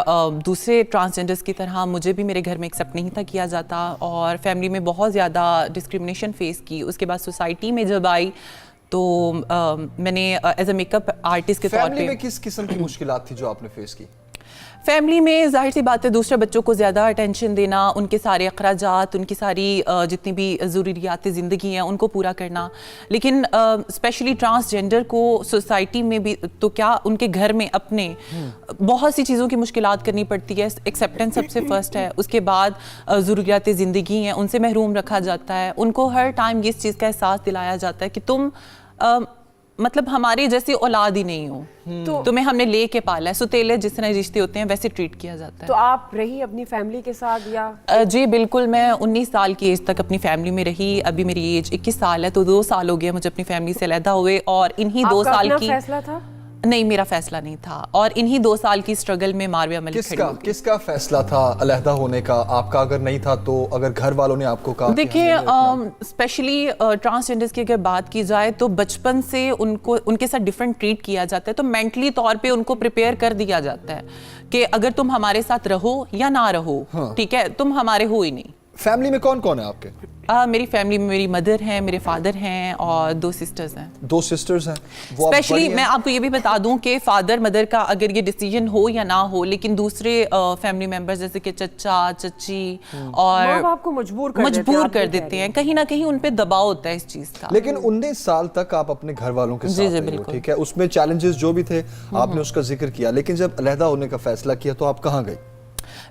دوسرے ٹرانسجنڈرز کی طرح مجھے بھی میرے گھر میں ایکسیپٹ نہیں تھا کیا جاتا، اور فیملی میں بہت زیادہ ڈسکریمنیشن فیس کی۔ اس کے بعد سوسائٹی میں جب آئی تو میں نے as a make up artist کے طور پہ، فیملی میں کس قسم کی مشکلات تھی جو آپ نے فیس کی؟ فیملی میں ظاہر سی بات ہے دوسرے بچوں کو زیادہ اٹینشن دینا، ان کے سارے اخراجات، ان کی ساری جتنی بھی ضروریات زندگی ہیں ان کو پورا کرنا، لیکن اسپیشلی ٹرانسجینڈر کو سوسائٹی میں بھی تو کیا ان کے گھر میں اپنے بہت سی چیزوں کی مشکلات کرنی پڑتی ہے۔ ایکسیپٹنس سب سے فرسٹ ہے، اس کے بعد ضروریات زندگی ہیں ان سے محروم رکھا جاتا ہے، ان کو ہر ٹائم اس چیز کا احساس دلایا جاتا ہے کہ تم مطلب ہماری جیسی اولاد ہی نہیں ہو، تمہیں ہم نے لے کے پالا ہے، سوتیلے جس طرح رشتے ہوتے ہیں ویسے ٹریٹ کیا جاتا ہے۔ تو آپ رہی اپنی فیملی کے ساتھ یا؟ جی بالکل، میں 19 سال کی ایج تک اپنی فیملی میں رہی، ابھی میری ایج 21 سال ہے، تو 2 سال ہو گیا مجھے اپنی فیملی سے علیحدہ ہوئے، اور انہی 2 سال کی… آپ کا اپنا فیصلہ تھا؟ نہیں، میرا فیصلہ نہیں تھا، اور انہی 2 سال کی اسٹرگل میں مارویہ ملک کھڑی ہوگی۔ کس کا فیصلہ تھا علیحدہ ہونے کا؟ آپ کا اگر نہیں تھا تو اگر گھر والوں نے آپ کو کہا؟ دیکھیں، اسپیشلی ٹرانسجینڈرز کی اگر بات کی جائے تو بچپن سے ان کے ساتھ ڈفرینٹ ٹریٹ کیا جاتا ہے، تو مینٹلی طور پہ ان کو پریپیئر کر دیا جاتا ہے کہ اگر تم ہمارے ساتھ رہو یا نہ رہو، ٹھیک ہے، تم ہمارے ہو ہی نہیں۔ फैमिली में कौन कौन है आपके? मेरी फैमिली में मेरी मदर हैं, मेरे फादर हैं और 2 सिस्टर्स हैं। 2 सिस्टर्स हैं। वो आप स्पेशली बड़ी हैं? मैं आपको ये भी बता दूं कि फादर मदर का अगर ये डिसीजन हो या ना हो, लेकिन दूसरे फैमिली मेंबर्स जैसे कि चचा चची और माँ बाप को मजबूर कर देते हैं, मजबूर आप कर भी कह देते रही हैं, कहीं ना कहीं उन पे दबाव होता है इस चीज का। लेकिन 19 साल तक आप अपने घर वालों के जी, साथ जी, रहे हो, बिल्कुल। ठीक है, उसमें चैलेंजेस जो भी थे आपने उसका जिक्र किया, लेकिन जब अलहदा होने का फैसला किया तो आप कहाँ गई?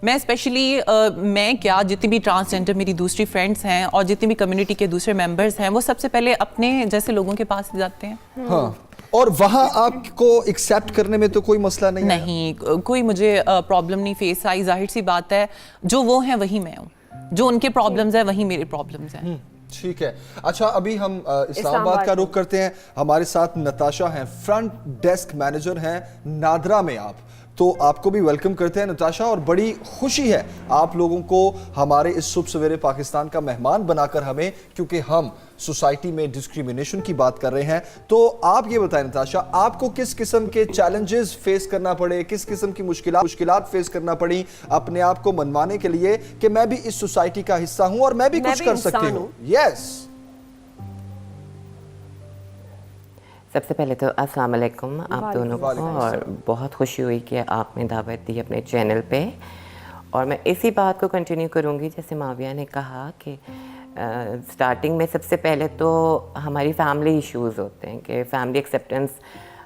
मैं स्पेशली मैं क्या जितनी भी ट्रांसजेंडर मेरी दूसरी फ्रेंड्स हैं और जितनी भी कम्युनिटी के दूसरे मेंबर्स हैं, वो सबसे पहले अपने जैसे लोगों के पास जाते हैं। हाँ, और वहाँ आपको एक्सेप्ट करने में तो कोई मसला नहीं आया? नहीं, कोई मुझे प्रॉब्लम नहीं फेस आई। जाहिर सी बात है, जो वो हैं वही मैं हूँ, जो उनके प्रॉब्लम्स हैं वही मेरे प्रॉब्लम्स हैं। ठीक है। अच्छा, अभी हम इस्लामाबाद का रुख करते हैं। हमारे साथ नताशा हैं, फ्रंट डेस्क मैनेजर हैं नादरा में। आप तो आपको भी वेलकम करते हैं नताशा, और बड़ी खुशी है आप लोगों को हमारे इस सुबह सवेरे पाकिस्तान का मेहमान बनाकर हमें, क्योंकि हम सोसाइटी में डिस्क्रिमिनेशन की बात कर रहे हैं। तो आप ये बताएं नताशा, आपको किस किस्म के चैलेंजेस फेस करना पड़े, किस किस्म की मुश्किलात फेस करना पड़ी अपने आप को मनवाने के लिए कि मैं भी इस सोसाइटी का हिस्सा हूं और मैं भी कुछ कर सकती हूं? यस। सबसे पहले तो अस्सलाम वालेकुम आप दोनों को, और बहुत खुशी हुई कि आपने दावत दी अपने चैनल पे। और मैं इसी बात को कंटिन्यू करूँगी जैसे माविया ने कहा कि स्टार्टिंग में सबसे पहले तो हमारी फैमिली इश्यूज़ होते हैं कि फैमिली एक्सेप्टेंस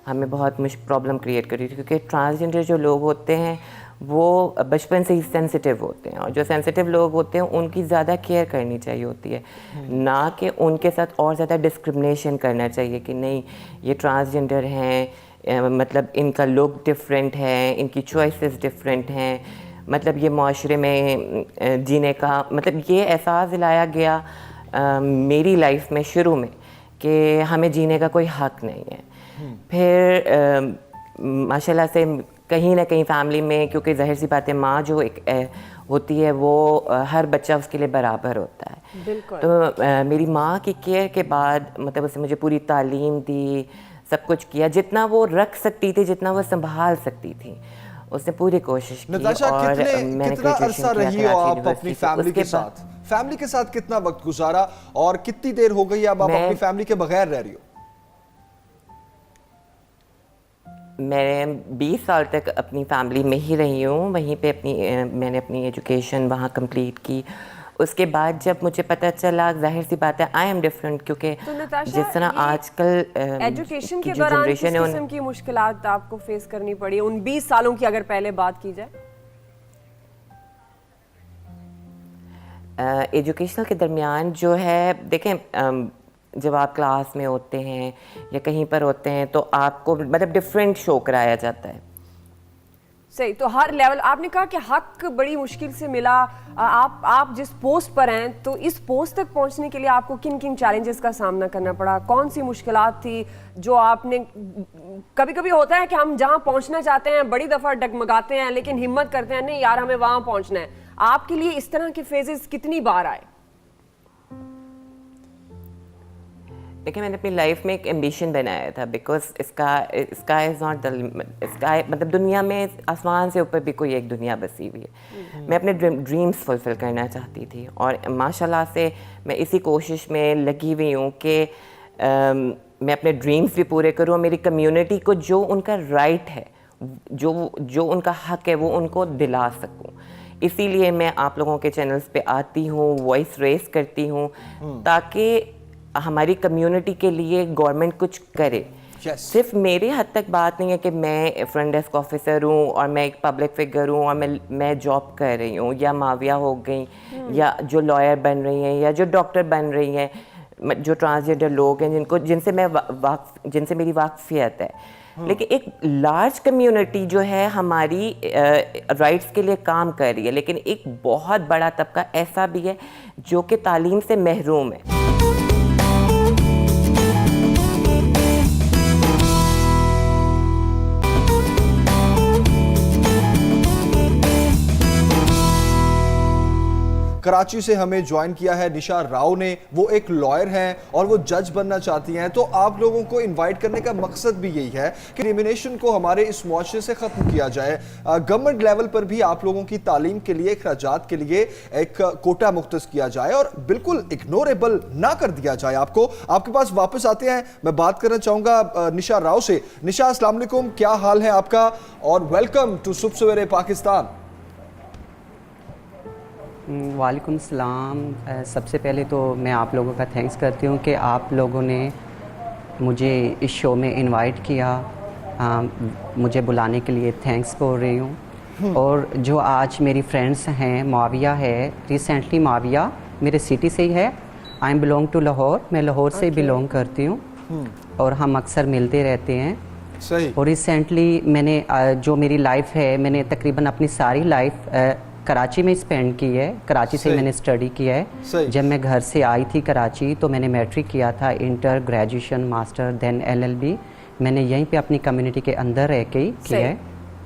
हमें बहुत प्रॉब्लम क्रिएट कर रही थी, क्योंकि ट्रांसजेंडर जो लोग होते हैं वो बचपन से ही सेंसिटिव होते हैं, और जो सेंसिटिव लोग होते हैं उनकी ज़्यादा केयर करनी चाहिए होती है, ना कि उनके साथ और ज़्यादा डिस्क्रिमिनेशन करना चाहिए कि नहीं ये ट्रांसजेंडर हैं, मतलब इनका लुक डिफरेंट है, इनकी चॉइसेस डिफरेंट हैं, मतलब ये माशरे में जीने का, मतलब ये एहसास दिलाया गया मेरी लाइफ में शुरू में कि हमें जीने का कोई हक़ नहीं है। फिर माशाल्लाह से कहीं ना कहीं फैमिली में, क्योंकि ज़ाहिर सी बात है माँ जो एक होती है वो हर बच्चा उसके लिए बराबर होता है। बिल्कुल। तो मेरी माँ की केयर के बाद मतलब उसने मुझे पूरी तालीम दी, सब कुछ किया जितना वो रख सकती थी, जितना वो संभाल सकती थी, उसने पूरी कोशिश की। नताशा, और कितना अरसा रही हो आप अपनी फैमिली के साथ? फैमिली के साथ कितना वक्त गुजारा और कितनी देर हो गई अब आप अपनी फैमिली के बगैर रह रही हो? मैं 20 साल तक अपनी फैमिली में ही रही हूँ, वहीं पे मैंने अपनी एजुकेशन वहाँ कंप्लीट की। उसके बाद जब मुझे पता चला, जाहिर सी बात है आई एम डिफरेंट, क्योंकि तो जिस तरह आजकल एजुकेशन के दौरान किस किस्म की मुश्किलात आपको फेस करनी पड़ी उन 20 सालों की अगर पहले बात की जाए? एजुकेशनल के दरमियान जो है, देखें जब आप क्लास में होते हैं या कहीं पर होते हैं तो आपको मतलब डिफरेंट शो कराया जाता है। सही, तो हर लेवल आपने कहा कि हक बड़ी मुश्किल से मिला। आप जिस पोस्ट पर हैं, तो इस पोस्ट तक पहुंचने के लिए आपको किन किन चैलेंजेस का सामना करना पड़ा? कौन सी मुश्किलात थी जो आपने, कभी कभी होता है कि हम जहां पहुंचना चाहते हैं बड़ी दफा डगमगाते हैं, लेकिन हिम्मत करते हैं नहीं यार हमें वहां पहुंचना है। आपके लिए इस तरह के फेजेस कितनी बार आए? देखिए, मैंने अपनी लाइफ में एक एम्बिशन बनाया था, because sky is not the sky, मतलब दुनिया में आसमान से ऊपर भी कोई एक दुनिया बसी हुई है। मैं अपने ड्रीम्स फुलफिल करना चाहती थी, और माशाल्लाह से मैं इसी कोशिश में लगी हुई हूँ कि मैं अपने ड्रीम्स भी पूरे करूँ, और मेरी कम्युनिटी को जो उनका राइट है, जो उनका हक है, वो उनको दिला सकूँ। इसीलिए मैं आप लोगों के चैनल्स पे आती हूँ, वॉइस रेस करती हूँ, ताकि हमारी कम्युनिटी के लिए गवर्नमेंट कुछ करे। सिर्फ मेरे हद तक बात नहीं है कि मैं फ्रंट डेस्क ऑफिसर हूँ और मैं एक पब्लिक फिगर हूँ और मैं जॉब कर रही हूँ, या माविया हो गई, या जो लॉयर बन रही हैं, या जो डॉक्टर बन रही हैं, जो ट्रांसजेंडर लोग हैं जिनसे मेरी वाकफियत है। लेकिन एक लार्ज कम्युनिटी जो है हमारी राइट्स के लिए काम कर रही है, लेकिन एक बहुत बड़ा तबका ऐसा भी है जो कि तालीम से महरूम है। कराची से हमें ज्वाइन किया है निशा राव ने। वो एक लॉयर हैं और वो जज बनना चाहती हैं। तो आप लोगों को इनवाइट करने का मकसद भी यही है कि डिस्क्रिमिनेशन को हमारे इस मुआशरे से ख़त्म किया जाए। गवर्नमेंट लेवल पर भी आप लोगों की तालीम के लिए, अखराजात के लिए एक कोटा मुख्तस किया जाए और बिल्कुल इग्नोरेबल ना कर दिया जाए आपको। आपके पास वापस आते हैं, मैं बात करना चाहूँगा निशा राव से। निशा, अस्सलाम वालेकुम, क्या हाल है आपका और वेलकम टू सुबह सवेरे पाकिस्तान। वालेकुम सलाम। सबसे पहले तो मैं आप लोगों का थैंक्स करती हूँ कि आप लोगों ने मुझे इस शो में इनवाइट किया। मुझे बुलाने के लिए थैंक्स बोल रही हूँ। और जो आज मेरी फ्रेंड्स हैं, माविया है, रिसेंटली माविया मेरे सिटी से ही है। I am belong to Lahore, मैं लाहौर से बिलोंग करती हूँ और हम अक्सर मिलते रहते हैं। सही। और रिसेंटली मैंने जो मेरी लाइफ है, मैंने तकरीबन अपनी सारी लाइफ कराची में स्पेंड की है। कराची से मैंने स्टडी किया है। जब मैं घर से आई थी कराची तो मैंने मैट्रिक किया था, inter, graduation, master, then LLB मैंने यहीं पे अपनी कम्युनिटी के अंदर रह के ही किया है।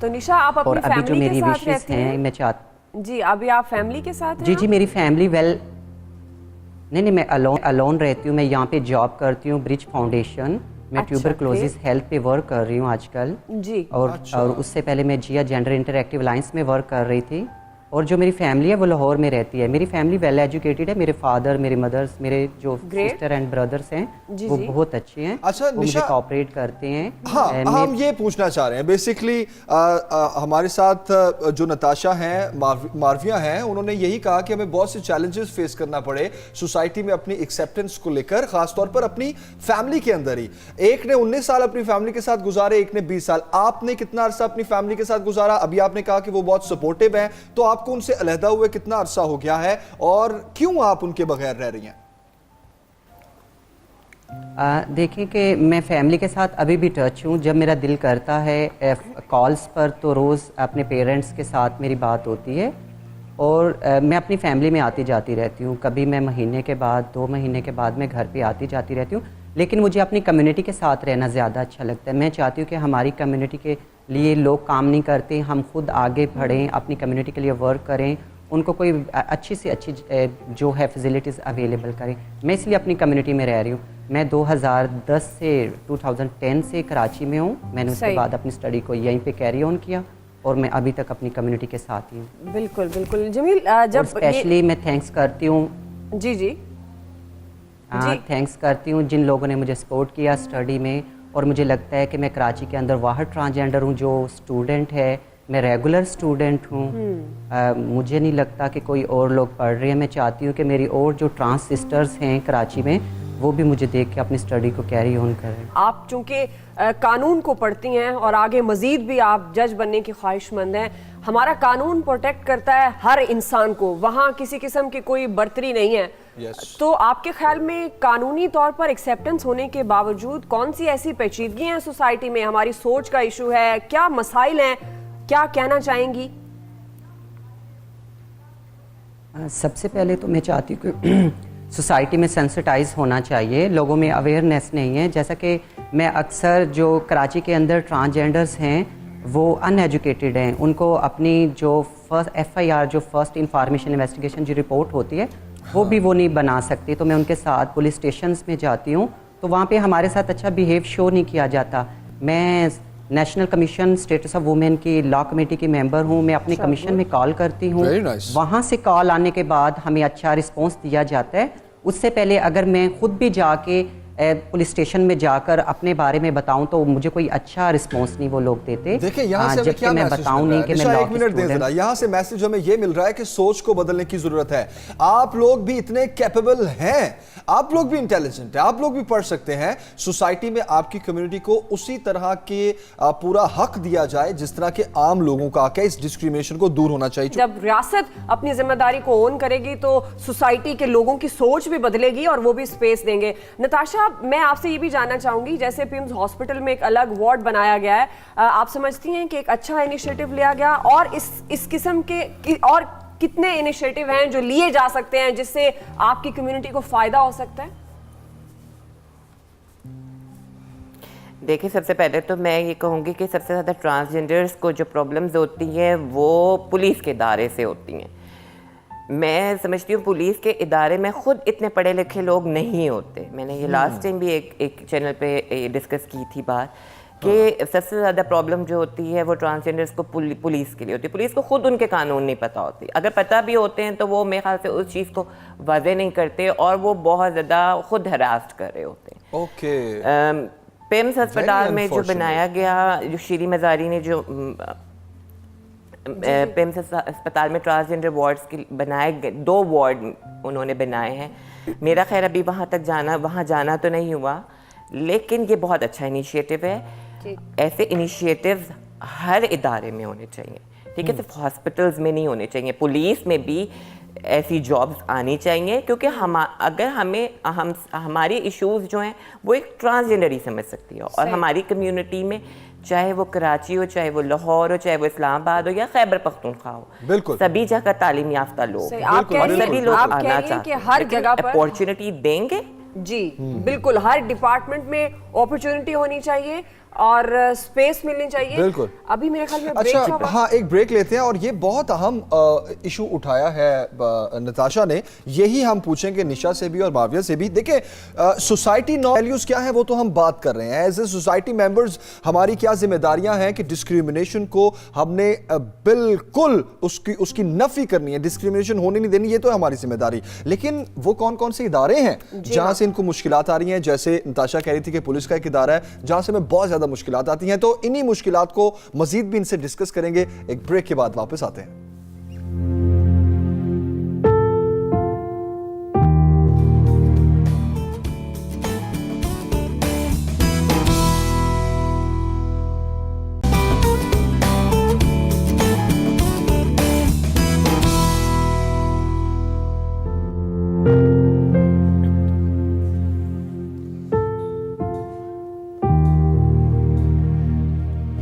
तो निशा, आप अपनी और अभी जो फैमिली मेरी के साथ विशेस रहती हैं? हैं मैं चाहती जी, अभी आप फैमिली के साथ हैं? जी, मेरी फैमिली नहीं, मैं अलोन रहती हूँ। मैं यहाँ पे जॉब करती हूँ, ब्रिज फाउंडेशन। मैं ट्यूबरक्लोसिस हेल्थ पे वर्क कर रही हूँ आजकल जी। और उससे पहले मैं जिया जेंडर इंटरएक्टिव अलायंस में वर्क कर रही थी। और जो मेरी फैमिली है वो लाहौर में रहती है। मेरी फैमिली वेल एजुकेटेड है। मेरे फादर, मेरे मदर्स, मेरे जो सिस्टर एंड ब्रदर्स हैं वो बहुत अच्छे हैं। अच्छा, वो मुझे कोऑपरेट करते हैं। हाँ, हम ये पूछना चाह रहे हैं बेसिकली, हमारे साथ जो नताशा हैं, मारविया हैं, उन्होंने यही कहा कि हमें बहुत से चैलेंजेस फेस करना पड़े सोसाइटी में अपनी एक्सेप्टेंस को लेकर, खासतौर पर अपनी फैमिली के अंदर ही। एक ने 19 साल अपनी फैमिली के साथ गुजारे, एक ने 20 साल। आपने कितना अरसा अपनी फैमिली के साथ गुजारा? अभी आपने कहा कि वो बहुत सपोर्टिव हैं, तो आपको उनसे अलहदा हुए कितना अरसा हो गया है और क्यों आप उनके बगैर रह रही हैं? देखिए कि मैं फैमिली के साथ अभी भी टच हूँ। जब मेरा दिल करता है कॉल्स पर तो रोज़ अपने पेरेंट्स के साथ मेरी बात होती है और मैं अपनी फैमिली में आती जाती रहती हूँ। कभी मैं महीने के बाद, 2 महीने के बाद मैं घर पे आती जाती रहती हूँ। लेकिन मुझे अपनी कम्युनिटी के साथ रहना ज़्यादा अच्छा लगता है। मैं चाहती हूँ कि हमारी कम्युनिटी के लिए लोग काम नहीं करते, हम खुद आगे बढ़ें, अपनी कम्युनिटी के लिए वर्क करें, उनको कोई अच्छी से अच्छी जो है फैसिलिटीज़ अवेलेबल करें। मैं इसलिए अपनी कम्युनिटी में रह रही हूँ। मैं 2010 से 2010 से कराची में हूँ। मैंने उसके बाद अपनी स्टडी को यहीं पे कैरी ऑन किया और मैं अभी तक अपनी कम्युनिटी के साथ ही हूँ। बिल्कुल बिल्कुल। जमील, जब स्पेशली मैं थैंक्स करती हूँ जी थैंक्स करती हूँ जिन लोगों ने मुझे सपोर्ट किया स्टडी में। और मुझे लगता है कि मैं कराची के अंदर वाहिद ट्रांसजेंडर हूँ जो स्टूडेंट है। मैं रेगुलर स्टूडेंट हूँ। मुझे नहीं लगता कि कोई और लोग पढ़ रहे हैं। मैं चाहती हूँ कि मेरी और जो ट्रांस सिस्टर्स हैं कराची में वो भी मुझे देख के अपनी स्टडी को कैरी ऑन करें। आप चूंकि कानून को पढ़ती हैं और आगे मजीद भी आप जज बनने की ख्वाहिशमंद हैं, हमारा कानून प्रोटेक्ट करता है हर इंसान को, वहाँ किसी किस्म की कोई बर्तरी नहीं है। तो आपके ख्याल में कानूनी तौर पर एक्सेप्टेंस होने के बावजूद कौन सी ऐसी पेचीदगी हैं सोसाइटी में? हमारी सोच का इशू है, क्या मसाइल हैं, क्या कहना चाहेंगी? सबसे पहले तो मैं चाहती हूँ कि सोसाइटी में सेंसिटाइज होना चाहिए, लोगों में अवेयरनेस नहीं है। जैसा कि मैं अक्सर जो कराची के अंदर ट्रांसजेंडर्स हैं वो अनएजुकेटेड हैं, उनको अपनी जो फर्स्ट FIR जो फर्स्ट इंफॉर्मेशन इन्वेस्टिगेशन जो रिपोर्ट होती है वो भी वो नहीं बना सकती। तो मैं उनके साथ पुलिस स्टेशंस में जाती हूँ तो वहाँ पे हमारे साथ अच्छा बिहेव शो नहीं किया जाता। मैं national commission status of women की लॉ कमेटी की मेंबर हूँ। मैं अपने कमीशन में कॉल करती हूँ। वहाँ से कॉल आने के बाद हमें अच्छा रिस्पॉन्स दिया जाता है। उससे पहले अगर मैं खुद भी जाके पुलिस स्टेशन में जाकर अपने बारे में बताऊं तो मुझे कोई अच्छा रिस्पॉन्स नहीं वो लोग देते। देखिए यहाँ से क्या मैं बताऊं नहीं कि मैं एक मिनट दे देना। यहाँ से मैसेज हमें ये मिल रहा है कि सोच को बदलने की जरूरत है। आप लोग भी इतने कैपेबल हैं, आप लोग भी इंटेलिजेंट हैं, आप लोग भी पढ़ सकते हैं। सोसाइटी में आपकी कम्युनिटी को उसी तरह के पूरा हक दिया जाए जिस तरह के आम लोगों का हक है। इस डिस्क्रिमिनेशन को दूर होना चाहिए। जब रियासत अपनी जिम्मेदारी को ओन करेगी तो सोसाइटी के लोगों की सोच भी बदलेगी और वो भी स्पेस देंगे। नताशा, मैं आपसे ये भी जानना चाहूंगी, जैसे पिम्स हॉस्पिटल में एक अलग वार्ड बनाया गया है, आप समझती हैं कि एक अच्छा इनिशिएटिव लिया गया? और इस किस्म के और कितने इनिशिएटिव हैं जो लिए जा सकते हैं जिससे आपकी कम्युनिटी को फायदा हो सकता है? देखिए, सबसे पहले तो मैं ये कहूँगी कि सबसे ज़्यादा ट्रांसजेंडर्स को जो प्रॉब्लम्स होती हैं वो पुलिस के दायरे से होती हैं। میں سمجھتی ہوں پولیس کے ادارے میں خود اتنے پڑھے لکھے لوگ نہیں ہوتے. میں نے یہ لاسٹ ٹائم بھی ایک چینل پہ ڈسکس کی تھی بات کہ سب سے زیادہ پرابلم جو ہوتی ہے وہ ٹرانسجینڈرس کو پولیس کے لیے ہوتی ہے. پولیس کو خود ان کے قانون نہیں پتہ ہوتی. اگر پتہ بھی ہوتے ہیں تو وہ میرے خیال سے اس چیز کو واضح نہیں کرتے اور وہ بہت زیادہ خود ہراسٹ کر رہے ہوتے ہیں. اوکے. پیمز ہسپتال میں جو بنایا گیا, جو شیری مزاری نے جو پیمز ہسپتال میں ٹرانسجینڈر وارڈز کے بنائے گئے, 2 وارڈ انہوں نے بنائے ہیں. میرا خیر ابھی وہاں جانا تو نہیں ہوا, لیکن یہ بہت اچھا انیشیٹو ہے. ایسے انیشیٹوز ہر ادارے میں ہونے چاہیے, ٹھیک ہے, صرف ہاسپٹلز میں نہیں ہونے چاہیے. پولیس میں بھی ایسی جابز آنی چاہیے, کیونکہ اگر ہماری ایشوز جو ہیں وہ ایک ٹرانسجینڈر ہی سمجھ سکتی ہے, اور ہماری کمیونٹی میں چاہے وہ کراچی ہو, چاہے وہ لاہور ہو, چاہے وہ اسلام آباد ہو یا خیبر پختونخوا ہو, بالکل سبھی جگہ تعلیم یافتہ لوگ ہیں اور سبھی لوگ آنا چاہتے ہیں. ہر جگہ پر اپارچونٹی دیں گے. جی بالکل, ہر ڈپارٹمنٹ میں اپرچونٹی ہونی چاہیے اور سپیس ملنی چاہیے. بالکل. ابھی میرے خیال میں اچھا ہاں ایک بریک لیتے ہیں, اور یہ بہت اہم ایشو اٹھایا ہے نتاشا نے, یہی ہم پوچھیں گے نشا سے بھی اور معاویہ سے بھی. دیکھیں سوسائٹی ویلیوز کیا ہے وہ تو ہم بات کر رہے ہیں, ایز اے سوسائٹی ممبرز ہماری کیا ذمہ داریاں ہیں کہ ڈسکریمنیشن کو ہم نے بالکل اس کی نفی کرنی ہے, ڈسکریمنیشن ہونے نہیں دینی, یہ تو ہے ہماری ذمہ داری. لیکن وہ کون سے ادارے ہیں جہاں سے ان کو مشکلات آ رہی ہیں, جیسے نتاشا کہہ رہی تھی کہ پولیس کا ایک ادارہ ہے جہاں سے میں بہت زیادہ مشکلات آتی ہیں, تو انہی مشکلات کو مزید بھی ان سے ڈسکس کریں گے. ایک بریک کے بعد واپس آتے ہیں.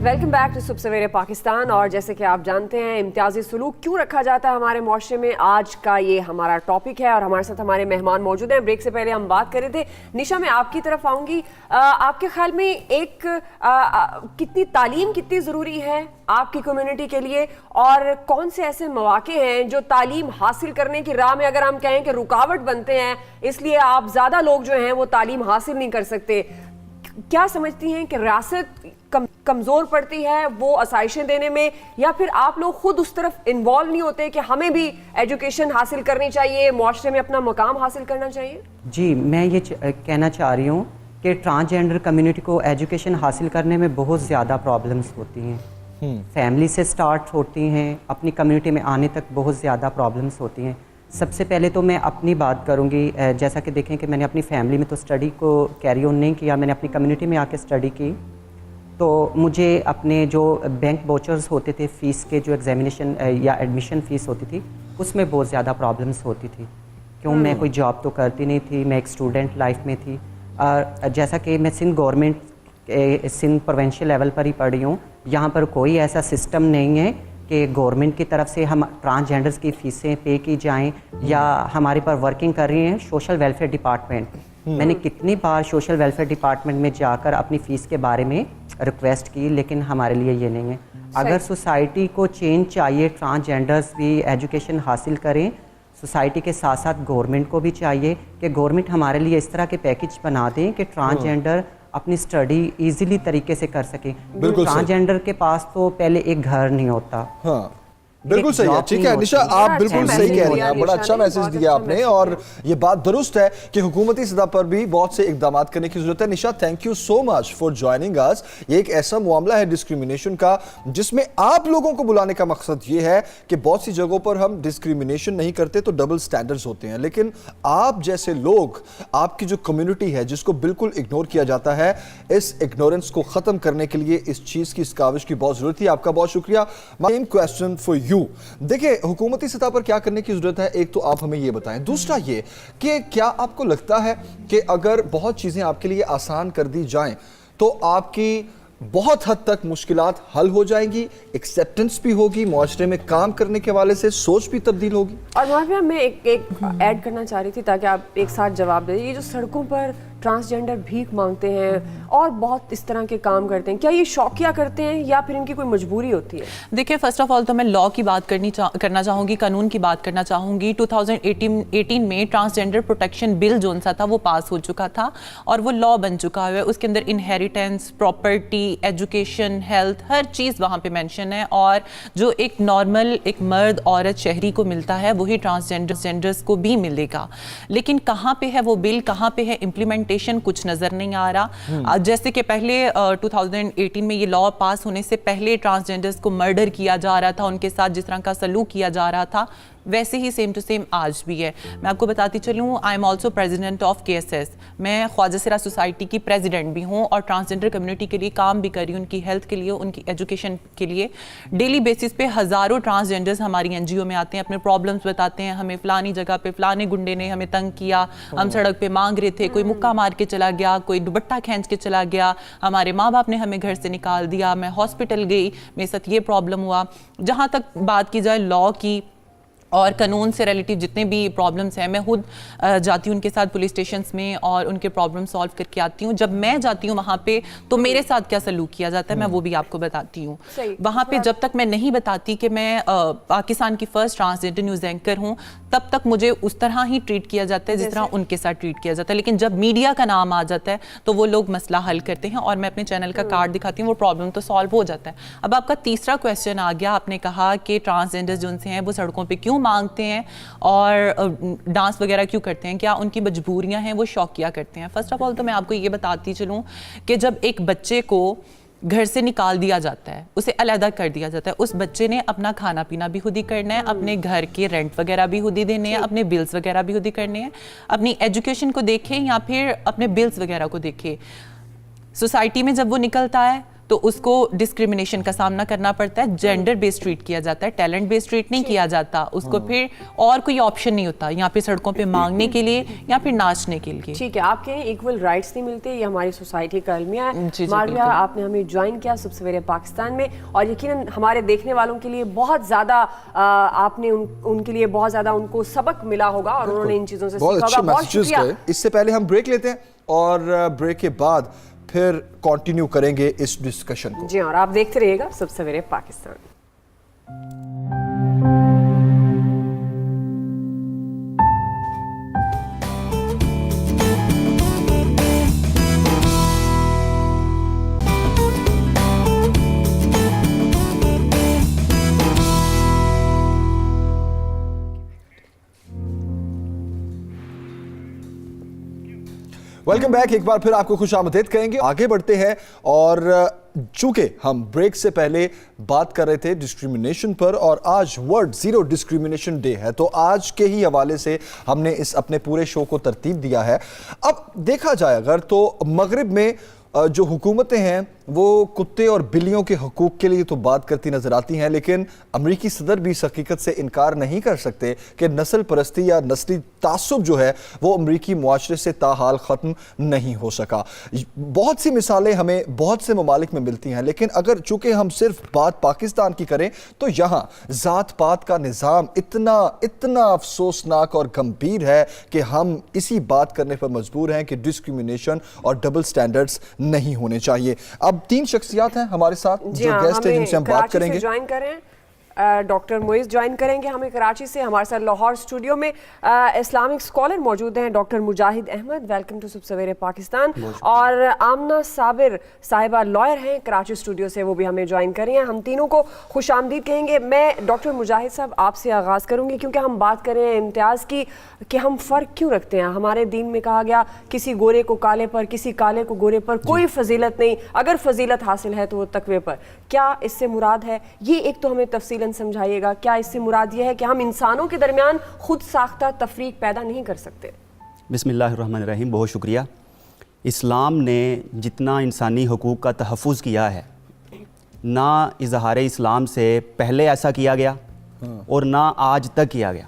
ویلکم بیک ٹو صبح سویرے پاکستان. اور جیسے کہ آپ جانتے ہیں امتیازی سلوک کیوں رکھا جاتا ہے ہمارے معاشرے میں, آج کا یہ ہمارا ٹاپک ہے اور ہمارے ساتھ ہمارے مہمان موجود ہیں. بریک سے پہلے ہم بات کر رہے تھے, نشا میں آپ کی طرف آؤں گی, آپ کے خیال میں ایک کتنی تعلیم کتنی ضروری ہے آپ کی کمیونٹی کے لیے, اور کون سے ایسے مواقع ہیں جو تعلیم حاصل کرنے کی راہ میں اگر ہم کہیں کہ رکاوٹ بنتے ہیں, اس لیے آپ زیادہ لوگ جو ہیں وہ تعلیم حاصل نہیں کر سکتے؟ کیا سمجھتی ہیں کہ ریاست کمزور پڑتی ہے وہ آسائشیں دینے میں, یا پھر آپ لوگ خود اس طرف انوالو نہیں ہوتے کہ ہمیں بھی ایجوکیشن حاصل کرنی چاہیے, معاشرے میں اپنا مقام حاصل کرنا چاہیے؟ جی میں یہ کہنا چاہ رہی ہوں کہ ٹرانسجینڈر کمیونٹی کو ایجوکیشن حاصل کرنے میں بہت زیادہ پرابلمس ہوتی ہیں, فیملی سے سٹارٹ ہوتی ہیں, اپنی کمیونٹی میں آنے تک بہت زیادہ پرابلمس ہوتی ہیں. سب سے پہلے تو میں اپنی بات کروں گی, جیسا کہ دیکھیں کہ میں نے اپنی فیملی میں تو اسٹڈی کو کیری آن نہیں کیا, میں نے اپنی کمیونٹی میں آ کے اسٹڈی کی, تو مجھے اپنے جو بینک واچرز ہوتے تھے فیس کے, جو ایگزامینیشن یا ایڈمیشن فیس ہوتی تھی, اس میں بہت زیادہ پرابلمس ہوتی تھی. کیوں, میں کوئی جاب تو کرتی نہیں تھی, میں ایک اسٹوڈنٹ لائف میں تھی. اور جیسا کہ میں Sindh government Sindh provincial level پر ہی پڑھی ہوں, یہاں پر کوئی ایسا سسٹم نہیں ہے کہ گورنمنٹ کی طرف سے ہم ٹرانسجینڈرز کی فیسیں پے کی جائیں, یا ہمارے پر ورکنگ کر رہی ہیں سوشل ویلفیئر ڈپارٹمنٹ. میں نے کتنی بار سوشل ویلفیئر ڈپارٹمنٹ میں جا کر اپنی فیس کے بارے میں ریکویسٹ کی, لیکن ہمارے لیے یہ نہیں ہے. اگر سوسائٹی کو چینج چاہیے, ٹرانسجینڈرز بھی ایجوکیشن حاصل کریں, سوسائٹی کے ساتھ ساتھ گورنمنٹ کو بھی چاہیے کہ گورنمنٹ ہمارے لیے اس طرح کے پیکج بنا دیں کہ ٹرانسجینڈر اپنی اسٹڈی ایزیلی طریقے سے کر سکیں. ٹرانسجینڈر کے پاس تو پہلے ایک گھر نہیں ہوتا. ہاں بالکل صحیح ہے, ٹھیک ہے نشا آپ بالکل صحیح کہہ رہی ہیں, بڑا اچھا میسج دیا آپ نے, اور یہ بات درست ہے کہ حکومتی سطح پر بھی بہت سے اقدامات کرنے کی ضرورت ہے. Nisha thank you so much for joining us. یہ ایک ایسا معاملہ ہے ڈسکریمنیشن کا جس میں آپ لوگوں کو بلانے کا مقصد یہ ہے کہ بہت سی جگہوں پر ہم ڈسکریمنیشن نہیں کرتے تو ڈبل سٹینڈرڈز ہوتے ہیں, لیکن آپ جیسے لوگ, آپ کی جو کمیونٹی ہے جس کو بالکل اگنور کیا جاتا ہے, اس اگنورنس کو ختم کرنے کے لیے اس چیز کی, اس کاوش کی بہت ضرورت تھی. آپ کا بہت شکریہ. Same question for you. دیکھیں حکومتی سطح پر کیا کرنے کی ضرورت ہے, ایک تو آپ ہمیں یہ بتائیں. دوسرا یہ کہ کیا آپ کو لگتا ہے کہ اگر بہت چیزیں آپ کے لیے آسان کر دی جائیں تو آپ کی بہت حد تک مشکلات حل ہو جائیں گی, ایکسیپٹنس بھی ہوگی, معاشرے میں کام کرنے کے حوالے سے سوچ بھی تبدیل ہوگی؟ اور معاویہ میں ایک ایڈ کرنا چاہ رہی تھی تاکہ آپ ایک ساتھ جواب دیں. یہ جو سڑکوں پر ट्रांसजेंडर भीख मांगते हैं और बहुत इस तरह के काम करते हैं, क्या ये शौकिया करते हैं या फिर इनकी कोई मजबूरी होती है? देखिए, फर्स्ट ऑफ ऑल तो मैं लॉ की बात करना चाहूँगी, कानून की बात करना चाहूँगी। 2018 में ट्रांसजेंडर प्रोटेक्शन बिल जो सा था वो पास हो चुका था और वो लॉ बन चुका है। उसके अंदर इनहेरिटेंस, प्रॉपर्टी, एजुकेशन, हेल्थ, हर चीज़ वहाँ पे मेंशन है। और जो एक नॉर्मल एक मर्द औरत शहरी को मिलता है वही ट्रांसजेंडर्स को भी मिलेगा। लेकिन कहाँ पे है वो बिल, कहाँ पे है इम्प्लीमेंटेशन, कुछ नज़र नहीं आ रहा। जैसे कि पहले 2018 में ये लॉ पास होने से पहले ट्रांसजेंडर्स को मर्डर किया जा रहा था, उनके साथ जिस तरह का सलूक किया जा रहा था वैसे ही सेम टू सेम आज भी है। मैं आपको बताती चलूँ, I am also president of KSS। मैं ख्वाजा सिरा सोसाइटी की प्रेसिडेंट भी हूँ और ट्रांसजेंडर कम्युनिटी के लिए काम भी कर रही हूँ, उनकी हेल्थ के लिए, उनकी एजुकेशन के लिए। डेली बेसिस पे हज़ारों ट्रांसजेंडर्स हमारी NGO में आते हैं, अपने प्रॉब्लम्स बताते हैं, हमें फ़लानी जगह पे फ़लाने गुंडे ने हमें तंग किया, हम सड़क पे मांग रहे थे, कोई मुक्का मार के चला गया, कोई दुपट्टा खींच के चला गया, हमारे माँ बाप ने हमें घर से निकाल दिया, मैं हॉस्पिटल गई, मेरे साथ ये प्रॉब्लम हुआ। जहाँ तक बात की जाए लॉ की और कानून से रिलेटिव जितने भी प्रॉब्लम्स हैं, मैं खुद जाती हूँ उनके साथ पुलिस स्टेशंस में और उनके प्रॉब्लम सॉल्व करके आती हूँ। जब मैं जाती हूँ वहाँ पे तो मेरे साथ क्या सलूक किया जाता है मैं वो भी आपको बताती हूँ। वहाँ पे जब तक मैं नहीं बताती कि मैं पाकिस्तान की फर्स्ट ट्रांसजेंडर न्यूज़ एंकर हूँ तब तक मुझे उस तरह ही ट्रीट किया जाता है जिस तरह उनके साथ ट्रीट किया जाता है। लेकिन जब मीडिया का नाम आ जाता है तो वो लोग मसला हल करते हैं और मैं अपने चैनल का कार्ड दिखाती हूँ, वो प्रॉब्लम तो सॉल्व हो जाता है। अब आपका तीसरा क्वेश्चन आ गया, आपने कहा कि ट्रांसजेंडर्स जो उनसे हैं वो सड़कों पे क्यों मांगते हैं और डांस वगैरह क्यों करते हैं, क्या उनकी मजबूरियां हैं, वो शौकिया करते हैं? फर्स्ट ऑफ ऑल तो मैं आपको ये बताती चलूँ कि जब एक बच्चे को घर से निकाल दिया जाता है, उसे अलहदा कर दिया जाता है, उस बच्चे ने अपना खाना पीना भी खुद ही करना है, अपने घर के रेंट वगैरह भी खुद ही देने हैं, अपने बिल्स वगैरह भी खुद ही करने हैं। अपनी एजुकेशन को देखें या फिर अपने बिल्स वगैरह को देखें। सोसाइटी में जब वो निकलता है तो उसको डिस्क्रिमिनेशन का सामना करना पड़ता है, जेंडर बेस्ड ट्रीट किया जाता है, टैलेंट बेस्ड ट्रीट नहीं किया जाता। उसको फिर और कोई ऑप्शन नहीं होता यहाँ पे सड़कों पे मांगने के लिए या फिर नाचने के लिए। ठीक है, आपके यहाँ इक्वल राइट्स नहीं मिलते, ये हमारी सोसाइटी का अलमिया है। जी, मारविया, आपने हमें ज्वाइन किया सब सवेरे पाकिस्तान में और यकीनन हमारे देखने वालों के लिए बहुत ज़्यादा आपने उनके लिए बहुत ज़्यादा उनको सबक मिला होगा और उन्होंने इन चीज़ों से सीखा होगा। बहुत शुक्रिया। इससे पहले हम ब्रेक लेते हैं और ब्रेक के बाद फिर कंटिन्यू करेंगे इस डिस्कशन को। जी, और आप देखते रहिएगा सब सवेरे पाकिस्तान। वेलकम बैक, एक बार फिर आपको खुशामदीद कहेंगे। आगे बढ़ते हैं और चूंकि हम ब्रेक से पहले बात कर रहे थे डिस्क्रिमिनेशन पर और आज वर्ल्ड जीरो डिस्क्रिमिनेशन डे है, तो आज के ही हवाले से हमने इस अपने पूरे शो को तरतीब दिया है। अब देखा जाए अगर तो मगरिब में जो हुकूमतें हैं वो कुत्ते और बिल्लियों के हकूक़ के लिए तो बात करती नजर आती हैं, लेकिन अमरीकी सदर भी इस हकीकत से इनकार नहीं कर सकते कि नस्ल परस्ती या नस्ली तासुब जो है वो अमरीकी मुआशरे से ताहाल ख़त्म नहीं हो सका। बहुत सी मिसालें हमें बहुत से ममालिक में मिलती हैं, लेकिन अगर चूँकि हम सिर्फ बात पाकिस्तान की करें तो यहाँ ज़ात पात का निज़ाम इतना इतना अफसोसनाक और गंभीर है कि हम इसी बात करने पर मजबूर हैं कि डिस्क्रिमिनेशन और डबल स्टैंडर्ड्स नहीं होने चाहिए। अब 3 शख्सियात हैं हमारे साथ जो गेस्ट हैं जिनसे हम बात करेंगे। ज्वाइन करें डॉक्टर मोइज़ ज्वाइन करेंगे हमें कराची से। हमारे साथ लाहौर स्टूडियो में इस्लामिक स्कॉलर मौजूद हैं doctor Mujahid Ahmad, welcome to Subah Savere Pakistan. और आमना साबिर साहिबा लॉयर हैं कराची स्टूडियो से, वो भी हमें ज्वाइन कर रही हैं। हम तीनों को खुश आमदीद कहेंगे। मैं डॉक्टर मुजाहिद साहब आपसे आगाज़ करूँगी क्योंकि हम बात कर रहे हैं इम्तियाज़ की कि हम फ़र्क क्यों रखते हैं। हमारे दीन में कहा गया किसी गोरे को काले पर, किसी काले को गोरे पर कोई फजीलत नहीं, अगर फजीलत हासिल है तो वो तकवे पर। क्या इससे मुराद है, ये एक तो हमें तफसीलन समझाइएगा। क्या इससे मुराद ये है कि हम इंसानों के दरमियान खुद साख्ता तफरीक पैदा नहीं कर सकते? बिस्मिल्लाहिर्रहमानिर्रहीम, बहुत शुक्रिया। इस्लाम ने जितना इंसानी हुकूक का तहफ़्फ़ुज़ किया है, ना इज़हार इस्लाम से पहले ऐसा किया गया और ना आज तक किया गया।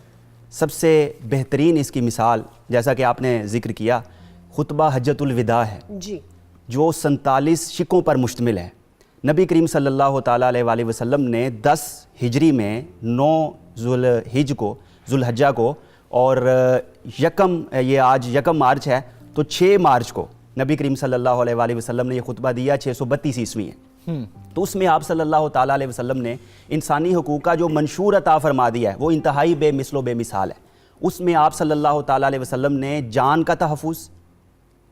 सबसे बेहतरीन इसकी मिसाल जैसा कि आपने ज़िक्र किया खुतबा हज्जतुल विदा है जी, जो 47 शिकों पर मुश्तमिल है। नबी करीम सल्लल्लाहु ताला अलैहि वसल्लम ने 10 हिजरी में 9 ज़ुल्हज्जा को और ये आज यकम मार्च है तो 6 मार्च को नबी करीम सल्लल्लाहु अलैहि वसल्लम ने ये खुतबा दिया, 632 ईस्वी है। तो उसमें आप सल्लल्लाहु ताला अलैहि वसल्लम ने इंसानी हुकूक का जो मंशूर अता फरमा दिया है वो इंतहाई बेमिसलो बेमिसाल है। उसमें आप सल्लल्लाहु ताला अलैहि वसल्लम ने जान का तहफ़्फ़ुज़,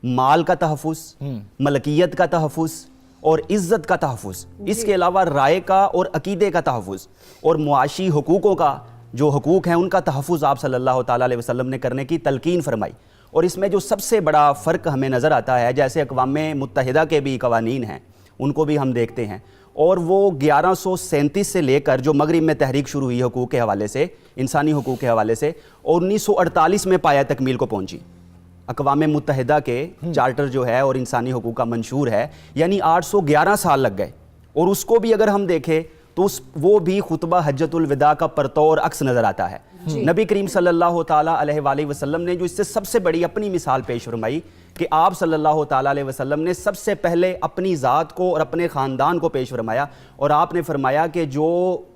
माल का तहफ़्फ़ुज़, मलकियत का तहफ़्फ़ुज़ और इज़्ज़त का तहफ़्फ़ुज़, इसके अलावा राय का और अकीदे का तहफ़्फ़ुज़ और मुआशी हुकूकों का जो हुकूक हैं उनका तहफ़्फ़ुज़ आप सल्लल्लाहु ताला अलैहि वसल्लम ने करने की तलकीन फरमाई। और इसमें जो सबसे बड़ा फ़र्क हमें नज़र आता है, जैसे अक़वाम मुत्तहिदा के भी कवानीन हैं उनको भी हम देखते हैं, और वो 1137 से लेकर जो मगरिब में तहरीक शुरू हुई हुकूक के हवाले से, इंसानी हुकूक के हवाले से, और 1948 में पाया तकमील को पहुँची। अक़वाम मुत्तहिदा के चार्टर जो है और इंसानी हुकूक का मंशूर है, यानी 811 साल लग गए। और उसको भी अगर हम देखें तो वो भी खुतबा हज्जतुल विदा का परतौर अक्स नज़र आता है। नबी करीम सल्लल्लाहु ताला अलैहि वसल्लम ने जो इससे सबसे बड़ी अपनी मिसाल पेश फरमाई कि आप सल्लल्लाहु ताला अलैहि वसल्लम ने सबसे पहले अपनी ज़ात को और अपने ख़ानदान को पेश फरमाया, और आपने फरमाया कि जो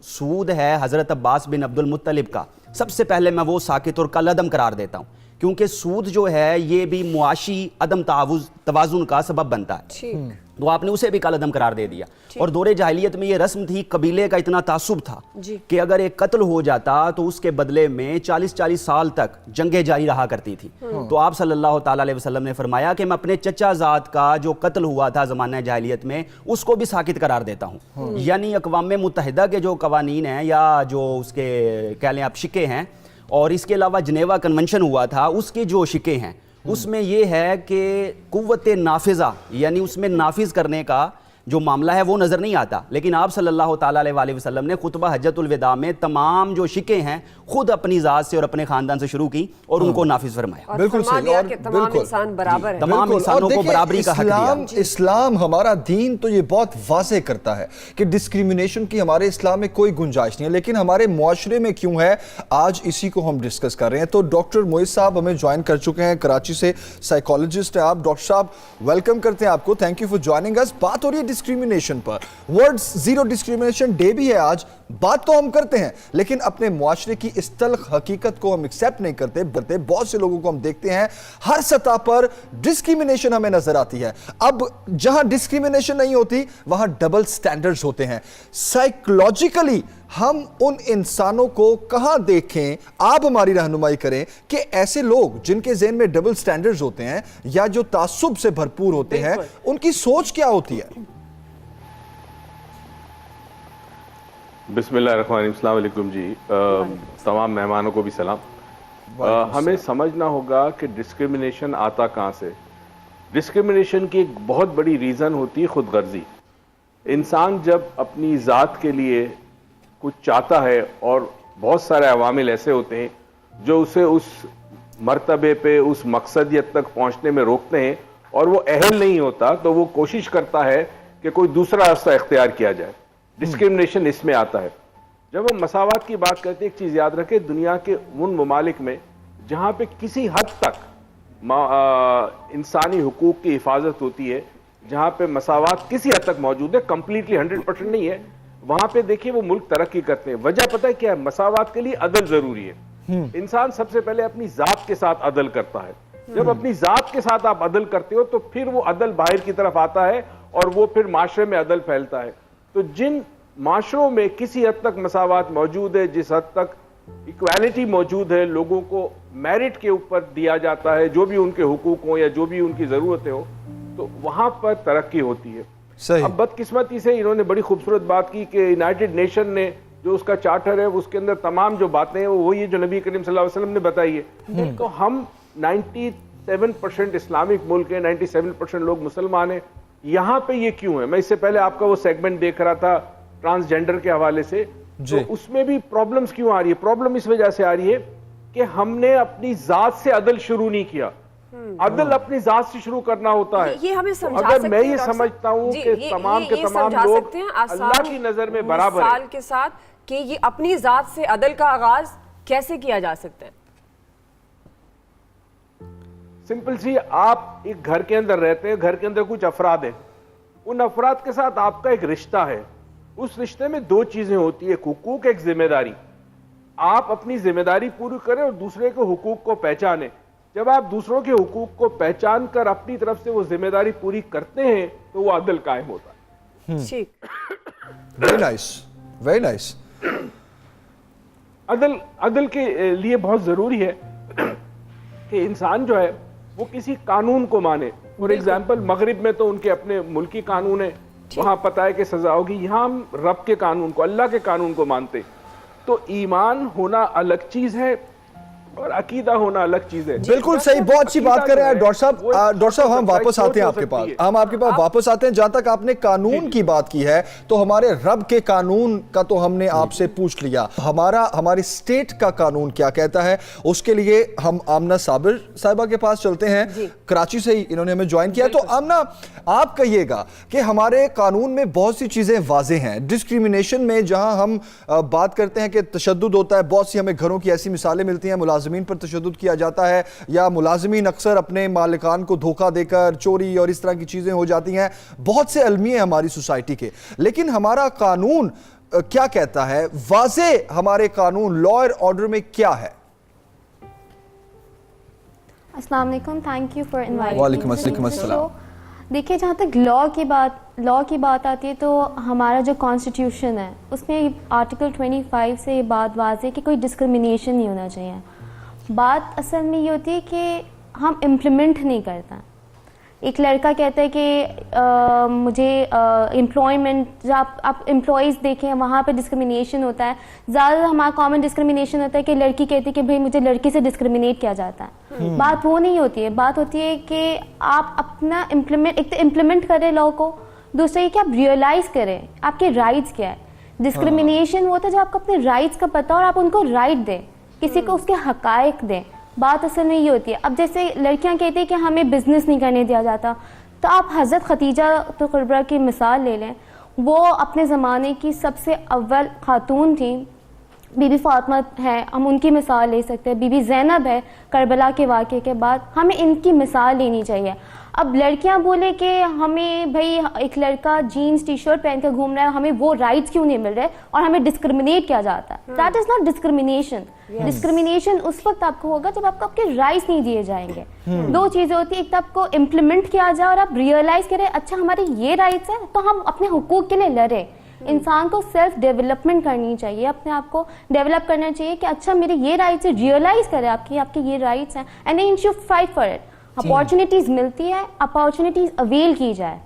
सूद है हज़रत अब्बास बिन अब्दुल मुत्तलिब का, सबसे पहले मैं वो साकित और कलअदम करार देता हूँ, क्योंकि सूद जो है ये भी मुआशी अदम तवाज़ुन का सबब बनता है। तो आपने उसे भी कलअदम करार दे दिया। और दौरे जाहिलियत में ये रस्म थी, कबीले का इतना तासुब था कि अगर एक कत्ल हो जाता तो उसके बदले में 40-40 साल तक जंगें जारी रहा करती थी। तो आप सल्लल्लाहु ताला अलैहि वसल्लम ने फरमाया कि मैं अपने चचा ज़ात का जो कत्ल हुआ था ज़माना जाहिलियत में उसको भी साकित करार देता हूँ। यानी अक़वाम मुत्तहिदा के जो कवानीन हैं या जो उसके कह लें आप शिक्के हैं, और इसके अलावा जनेवा कन्वेंशन हुआ था उसके जो शिक्के हैं, उसमें ये है कि कुव्वत नाफिज़ा यानी उसमें नाफिज करने का जो मामला है वो नज़र नहीं आता। लेकिन आप सल्लल्लाहु ताला अलैहि वसल्लम ने खुतबा हज्जतुल विदा में तमाम जो शिके हैं खुद अपनी ज़ात से और अपने ख़ानदान से शुरू की और उनको नाफिज फरमाया। बिल्कुल सही। और तमाम इंसान बराबर है, तमाम इंसानों को बराबरी का हक दिया। इस्लाम हमारा दीन तो ये बहुत वाज़ेह करता है कि डिस्क्रिमिनेशन की हमारे इस्लाम में कोई गुंजाइश नहीं है, लेकिन हमारे मुआशरे में क्यों है, आज इसी को हम डिस्कस कर रहे हैं। तो डॉक्टर मोइज साहब हमें ज्वाइन कर चुके हैं, कराची से साइकोलॉजिस्ट हैं आप। डॉक्टर साहब वेलकम करते हैं आपको, thank you for joining us. बात हो रही है डिस्क्रिमिनेशन पर, वर्ल्ड जीरो डिस्क्रिमिनेशन डे भी है आज। बात तो हम करते हैं लेकिन अपने मुआशरे की इस तल्ख हकीकत को हम एक्सेप्ट नहीं करते। बहुत से लोगों को हम देखते हैं हर सतह पर डिस्क्रिमिनेशन हमें नजर आती है। अब जहां डिस्क्रिमिनेशन नहीं होती वहां डबल स्टैंडर्ड्स होते हैं। साइकोलॉजिकली हम उन इंसानों को कहां देखें, आप हमारी रहनुमाई करें कि ऐसे लोग जिनके ज़हन में डबल स्टैंडर्ड्स होते हैं या जो तासुब से भरपूर होते हैं, उनकी सोच क्या होती है? बिस्मिल्लाहिर्रहमानिर्रहीम, अस्सलाम वालेकुम जी। तमाम मेहमानों को भी सलाम। हमें समझना होगा कि डिस्क्रिमिनेशन आता कहाँ से। डिस्क्रिमिनेशन की एक बहुत बड़ी रीज़न होती है खुदगर्जी। इंसान जब अपनी ज़ात के लिए कुछ चाहता है और बहुत सारे अवामिल ऐसे होते हैं जो उसे उस मर्तबे पे, उस मकसदियत तक पहुँचने में रोकते हैं और वो अहल नहीं होता, तो वो कोशिश करता है कि कोई दूसरा रास्ता इख्तियार किया जाए। डिस्क्रिमिनेशन इसमें आता है। जब हम मसावात की बात करते हैं, एक चीज़ याद रखें, दुनिया के उन ममालिक में जहाँ पे किसी हद तक इंसानी हुकूक की हिफाजत होती है, जहाँ पे मसावात किसी हद तक मौजूद है, कंप्लीटली 100% नहीं है, वहाँ पे देखिए वो मुल्क तरक्की करते हैं। वजह पता है क्या है? मसावात के लिए अदल जरूरी है। इंसान सबसे पहले अपनी ज़ात के साथ अदल करता है। जब अपनी ज़ात के साथ आप अदल करते हो तो फिर वो अदल बाहर की तरफ आता है और वो फिर माशरे में अदल फैलता है। तो जिन माशरों में किसी हद तक मसावात मौजूद है, जिस हद तक इक्वालिटी मौजूद है, लोगों को मेरिट के ऊपर दिया जाता है जो भी उनके हुकूक हो या जो भी उनकी ज़रूरतें हो, तो वहाँ पर तरक्की होती है। सही। अब बदकिस्मती से इन्होंने बड़ी खूबसूरत बात की कि यूनाइटेड नेशन ने जो उसका चार्टर है उसके अंदर तमाम जो बातें हैं वो वही है जो नबी करीम सल्लल्लाहु अलैहि वसल्लम ने बताई है। तो हम 97% इस्लामिक मुल्क है, 97% लोग मुसलमान हैं। यहाँ पे ये क्यों है? मैं इससे पहले आपका वो सेगमेंट देख रहा था ट्रांसजेंडर के हवाले से, तो उसमें भी प्रॉब्लम्स क्यों आ रही है? प्रॉब्लम इस वजह से आ रही है कि हमने अपनी जात से अदल शुरू नहीं किया। अदल अपनी जात से शुरू करना होता है। ये हमें समझा अगर सकते मैं हैं ये समझता हूँ कि तमाम के तमाम लोग अल्लाह की नजर में बराबर हैं के साथ कि ये अपनी जात से अदल का आगाज कैसे किया जा सकता है? सिंपल सी, आप एक घर के अंदर रहते हैं, घर के अंदर कुछ अफराद हैं, उन अफराद के साथ आपका एक रिश्ता है। उस रिश्ते में दो चीजें होती है, एक हुकूक, एक जिम्मेदारी। आप अपनी जिम्मेदारी पूरी करें और दूसरे के हुकूक को पहचानें। जब आप दूसरों के हुकूक को पहचान कर अपनी तरफ से वो जिम्मेदारी पूरी करते हैं तो वो अदल कायम होता है। ठीक, वेरी नाइस, वेरी नाइस। अदल के लिए बहुत जरूरी है कि इंसान जो है वो किसी कानून को माने। फॉर एग्जाम्पल मगरिब में तो उनके अपने मुल्की कानून है, वहां पता है कि सजा होगी। यहां हम रब के कानून को, अल्लाह के कानून को मानते। तो ईमान होना अलग चीज है और अकीदा होना अलग चीज है। बिल्कुल सही, बहुत अच्छी बात कर रहे हैं डॉक्टर साहब। हम वापस आते हैं आपके पास, हम आपके पास वापस आते हैं। जहां तक आपने कानून की बात की है तो हमारे रब के कानून का तो हमने आपसे पूछ लिया, हमारी स्टेट का कानून क्या कहता है उसके लिए हम आमना साबिर साहिबा के पास चलते हैं। कराची से ही इन्होंने हमें ज्वाइन किया। तो आमना, आप कहिएगा कि हमारे कानून में बहुत सी चीजें वाज़ेह हैं। डिस्क्रिमिनेशन में जहां हम बात करते हैं कि तशद्दुद होता है, बहुत सी हमें घरों की ऐसी मिसालें मिलती हैं, मुलाजिमीन पर तशद्दुद किया जाता है या मुलाजिमीन अक्सर अपने मालिकान को धोखा देकर चोरी और इस तरह की चीजें हो जाती हैं। बहुत से अलमिये हैं हमारी सोसाइटी के, लेकिन हमारा कानून क्या कहता है? वाज़ेह हमारे कानून लॉ एंड ऑर्डर में क्या है? अस्सलाम वालेकुम, थैंक यू फॉर इनवाइटिंग। वालेकुम अस्सलाम। देखिए, जहाँ तक लॉ की बात आती है तो हमारा जो कॉन्स्टिट्यूशन है उसमें आर्टिकल 25 से ये बात वाज़ेह कि कोई डिस्क्रिमिनेशन नहीं होना चाहिए। बात असल में ये होती है कि हम इम्प्लीमेंट नहीं करते। एक लड़का कहता है कि मुझे एम्प्लॉयमेंट, जब आप एम्प्लॉयज़ देखें वहाँ पे डिस्क्रिमिनेशन होता है। ज़्यादा हमारा कॉमन डिस्क्रिमिनेशन होता है कि लड़की कहती है कि भाई मुझे लड़की से डिस्क्रिमिनेट किया जाता है। बात वो नहीं होती है, बात होती है कि आप अपना एक तो इम्प्लीमेंट करें लॉ को, दूसरा ये कि आप रियलाइज़ करें आपके राइट्स क्या है। डिस्क्रिमिनेशन वो होता है जब आपको अपने राइट्स का पता और आप उनको राइट दें, किसी को उसके हकायक दें। बात असल में ये होती है। अब जैसे लड़कियां कहती हैं कि हमें बिजनेस नहीं करने दिया जाता, तो आप हज़रत खदीजा कुबरा की मिसाल ले लें। वो अपने ज़माने की सबसे अव्वल खातून थी। बीबी फातिमा है, हम उनकी मिसाल ले सकते हैं। बीबी ज़ैनब है, करबला के वाक़े के बाद हमें इनकी मिसाल लेनी चाहिए। अब लड़कियां बोले कि हमें भाई एक लड़का जीन्स टी शर्ट पहन कर घूम रहा है, हमें वो राइट्स क्यों नहीं मिल रहे और हमें डिस्क्रिमिनेट किया जाता है। That is not discrimination. Discrimination उस वक्त आपको होगा जब आपको आपके राइट्स नहीं दिए जाएंगे। दो चीज़ें होती है, एक तो आपको इम्प्लीमेंट किया जाए और आप रियलाइज़ करें अच्छा हमारे ये राइट्स हैं तो हम अपने हुकूक के लिए लड़ें। इंसान को सेल्फ डेवलपमेंट करनी चाहिए, अपने आप को डेवलप करना चाहिए कि अच्छा मेरे ये राइट्स है, रियलाइज़ करें आपके ये राइट्स हैं and then you should fight for it. Opportunities मिलती है, अपॉर्चुनिटीज अवेल की जाए।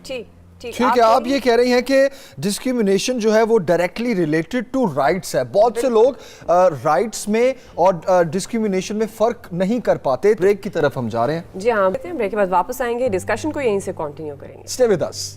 ठीक है, आप ये कह रही हैं कि डिस्क्रिमिनेशन जो है वो डायरेक्टली रिलेटेड टू राइट्स है। बहुत से लोग राइट्स में और डिस्क्रिमिनेशन में फर्क नहीं कर पाते। ब्रेक की तरफ हम जा रहे हैं। जी हाँ, ब्रेक के बाद वापस आएंगे, डिस्कशन को यहीं से कंटिन्यू करेंगे। Stay with us.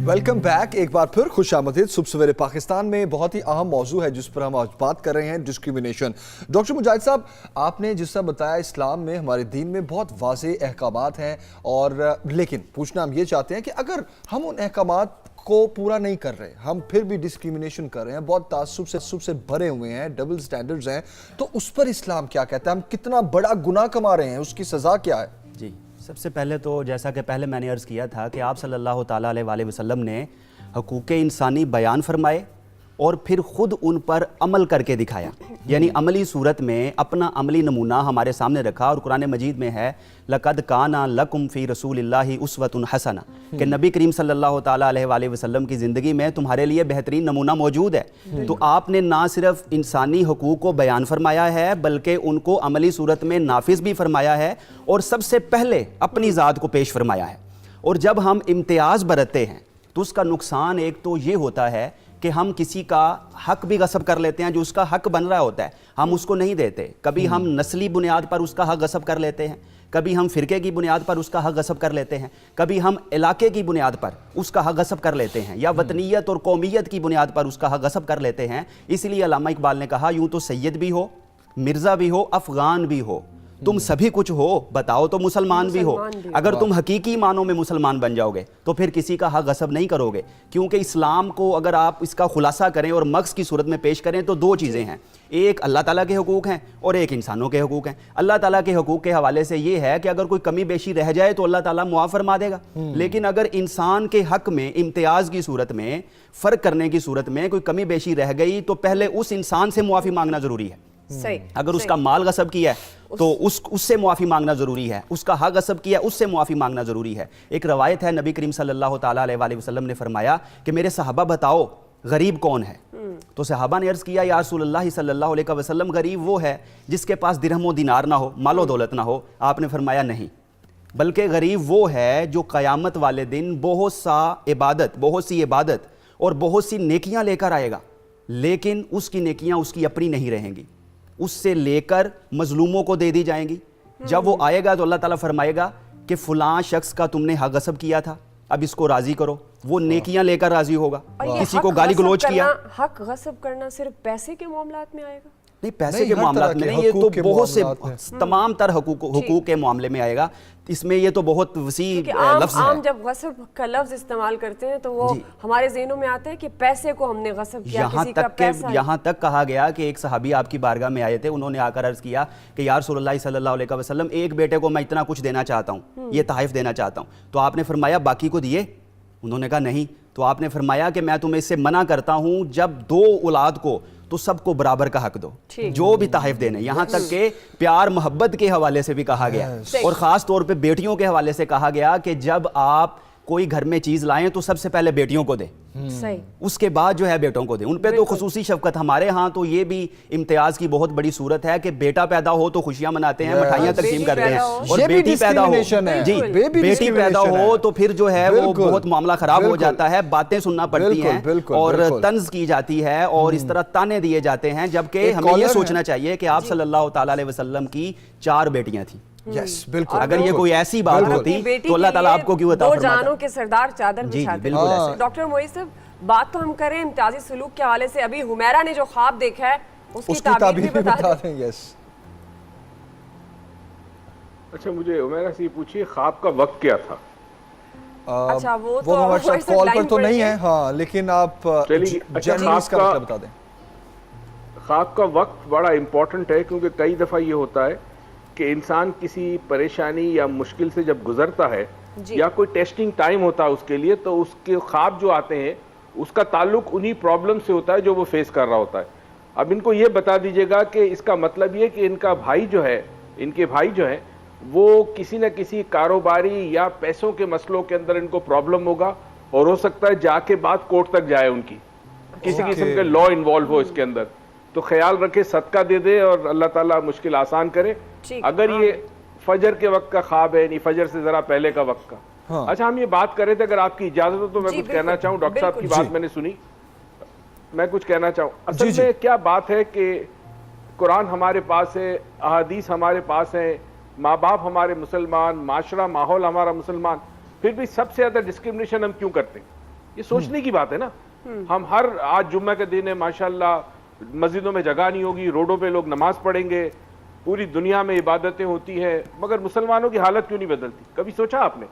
Welcome back, एक बार फिर खुश आमदीद। सुबह सवेरे पाकिस्तान में बहुत ही अहम मौजू है जिस पर हम आज बात कर रहे हैं, डिस्क्रिमिनेशन। डॉक्टर मुजाहिद साहब, आपने जिस तरह बताया इस्लाम में, हमारे दीन में बहुत वाज़ेह अहकामात हैं और लेकिन पूछना हम ये चाहते हैं कि अगर हम उन अहकामात को पूरा नहीं कर रहे, हम फिर भी डिस्क्रिमिनेशन कर रहे हैं, बहुत तासुब से भरे हुए हैं, डबल स्टैंडर्ड्स हैं, तो उस पर इस्लाम क्या कहता है? हम कितना बड़ा गुनाह कमा रहे हैं, उसकी सज़ा क्या है? जी, सबसे पहले तो जैसा कि पहले मैंने अर्ज़ किया था कि आप सल्लल्लाहु ताला अलैहि वसल्लम ने हकूक़ इंसानी बयान फरमाए और फिर ख़ुद उन पर अमल करके दिखाया, यानी अमली सूरत में अपना अमली नमूना हमारे सामने रखा। और कुरान मजीद में है लक़द काना लकुम फ़ी रसूलिल्लाहि उस्वतुन हसना, कि नबी करीम सल्लल्लाहु ताला अलैहि वसल्लम की ज़िंदगी में तुम्हारे लिए बेहतरीन नमूना मौजूद है। तो आपने ना सिर्फ इंसानी हकूक़ को बयान फरमाया है बल्कि उनको अमली सूरत में नाफिज भी फरमाया है और सबसे पहले अपनी ज़ात को पेश फरमाया है। और जब हम इम्तियाज़ बरतते हैं तो उसका नुकसान एक तो ये होता है कि हम किसी का हक भी गसब कर लेते हैं, जो उसका हक बन रहा होता है हम उसको नहीं देते। कभी हम नस्ली बुनियाद पर उसका हक गसब कर लेते हैं, कभी हम फ़िरके की बुनियाद पर उसका हक गसब कर लेते हैं, कभी हम इलाके की बुनियाद पर उसका हक गसब कर लेते हैं, या वतनीयत और कौमियत की बुनियाद पर उसका हक गसब कर लेते हैं। इसलिए अल्लामा इकबाल ने कहा, यूँ तो सैयद भी हो, मिर्ज़ा भी हो, अफ़गान भी हो, तुम सभी कुछ हो, बताओ तो मुसलमान भी हो। अगर तुम हकीकी मानों में मुसलमान बन जाओगे तो फिर किसी का हक गसब नहीं करोगे, क्योंकि इस्लाम को अगर आप इसका खुलासा करें और मक्स की सूरत में पेश करें तो दो चीज़ें हैं, एक अल्लाह ताला के हुकूक हैं और एक इंसानों के हुकूक हैं। अल्लाह ताला के हुकूक के हवाले से ये है कि अगर कोई कमी बेशी रह जाए तो अल्लाह ताला मुआफ़ फरमा देगा, लेकिन अगर इंसान के हक में इम्तियाज़ की सूरत में, फ़र्क करने की सूरत में कोई कमी बेशी रह गई तो पहले उस इंसान से मुआफ़ी मांगना ज़रूरी है। सही। अगर उसका माल गसब किया है तो उससे मुआफ़ी मांगना ज़रूरी है, उसका हक गसब किया उससे मुआफ़ी मांगना ज़रूरी है। एक रवायत है, नबी करीम सल्लल्लाहु ताला अलैहि वसल्लम ने फरमाया कि मेरे सहाबा बताओ गरीब कौन है? तो सहाबा ने अर्ज़ किया, या रसूलल्लाह सल्लल्लाहु अलैहि वसल्लम, गरीब वो है जिसके पास दिरहम व दिनार ना हो, मालो दौलत ना हो। आपने फरमाया नहीं, बल्कि गरीब वो है जो क़यामत वाले दिन बहुत सी इबादत और बहुत सी नेकियां लेकर आएगा, लेकिन उसकी नेकियां उसकी अपनी नहीं रहेंगी, उससे लेकर मजलूमों को दे दी जाएंगी। जब वो आएगा तो अल्लाह ताला फरमाएगा कि फ़लाँ शख्स का तुमने हक गसब किया था, अब इसको राज़ी करो। वो नेकियां लेकर राज़ी होगा। किसी को गाली गलौज किया, हक गसब करना सिर्फ पैसे के मामलात में आएगा? नहीं, पैसे के मामलात में नहीं, ये तो बहुत से तमाम तरह हुकूक के मामले में आएगा। इसमें ये तो बहुत वसी लफ्ज़ है। आम जब गसब का लफ्ज़ इस्तेमाल करते हैं तो वो हमारे ज़हनों में आता है कि पैसे को हमने गसब किया, किसी का पैसा। यहाँ तक कहा गया कि एक सहाबी आपकी बारगाह में आए थे, उन्होंने आकर अर्ज़ किया कि या रसूलल्लाह सल्लल्लाहु अलैहि वसल्लम, एक बेटे को मैं इतना कुछ देना चाहता हूँ, ये तहफ़ देना चाहता हूँ। तो आपने फरमाया बाकी को दिए? उन्होंने कहा नहीं। तो आपने फरमाया कि मैं तुम्हें इससे मना करता हूँ, जब दो औलाद को तो सबको बराबर का हक दो, जो भी तहफ़ देने। यहाँ तक के प्यार मोहब्बत के हवाले से भी कहा गया, और ख़ास तौर पे बेटियों के हवाले से कहा गया कि जब आप कोई घर में चीज़ लाएं तो सबसे पहले बेटियों को दें, उसके बाद जो है बेटों को दें। उन पे तो खुसूसी शफ़क़त। हमारे यहाँ तो ये भी इम्तियाज़ की बहुत बड़ी सूरत है कि बेटा पैदा हो तो खुशियाँ मनाते हैं, मिठाइयाँ तकसीम करते हैं, और बेटी पैदा हो जी बेटी पैदा हो तो फिर जो है वो बहुत मामला ख़राब हो जाता है, बातें सुनना पड़ती हैं और तंज़ की जाती है और इस तरह ताने दिए जाते हैं। जबकि हमें ये सोचना चाहिए कि आप सल्लल्लाहु ताला अलैहि वसल्लम की 4 बेटियाँ थीं। यस बिल्कुल। अगर ये कोई ऐसी बात होती तो अल्लाह ताला आपको क्यों अता फरमाता? 2 जानों के सरदार चादर बिछाते। डॉक्टर मोईज साहब, बात तो हम करें इम्तियाजी सलूक के हवाले से, अभी हुमैरा ने जो ख्वाब देखा है उसकी ताबीर भी बता दें। यस। अच्छा, मुझे हुमैरा से पूछिए ख्वाब का वक्त क्या था? अच्छा, वो हमारे साथ कॉल पर तो नहीं है, हाँ, लेकिन आप ख्वाब का बता दें। ख्वाब का वक्त बड़ा इंपॉर्टेंट है, क्योंकि कई दफ़ा ये होता है कि इंसान किसी परेशानी या मुश्किल से जब गुजरता है या कोई टेस्टिंग टाइम होता है उसके लिए, तो उसके ख्वाब जो आते हैं उसका ताल्लुक उन्हीं प्रॉब्लम से होता है जो वो फेस कर रहा होता है। अब इनको ये बता दीजिएगा कि इसका मतलब ये कि इनका भाई जो है, इनके भाई जो है वो किसी न किसी कारोबारी या पैसों के मसलों के अंदर इनको प्रॉब्लम होगा, और हो सकता है जाके बात कोर्ट तक जाए, उनकी किसी किस्म के लॉ इन्वॉल्व हो इसके अंदर। तो ख्याल रखे, सदका दे दे और अल्लाह ताला मुश्किल आसान करे। अगर ये फजर के वक्त का ख्वाब है, नहीं फजर से जरा पहले का वक्त का। हाँ। अच्छा, हम ये बात कर रहे थे, अगर आपकी इजाजत हो तो मैं कुछ कहना चाहूँ। डॉक्टर साहब की बात मैंने सुनी, मैं कुछ कहना चाहूँ। असल में क्या बात है कि कुरान हमारे पास है, अहादीस हमारे पास है, माँ बाप हमारे मुसलमान, माशरा माहौल हमारा मुसलमान, फिर भी सबसे ज्यादा डिस्क्रिमिनेशन हम क्यों करते हैं? ये सोचने की बात है ना। हम हर, आज जुम्मे के दिन है माशाल्लाह, मस्जिदों में जगह नहीं होगी, रोडों पे लोग नमाज पढ़ेंगे, पूरी दुनिया में इबादतें होती हैं, मगर मुसलमानों की हालत क्यों नहीं बदलती? कभी सोचा आपने?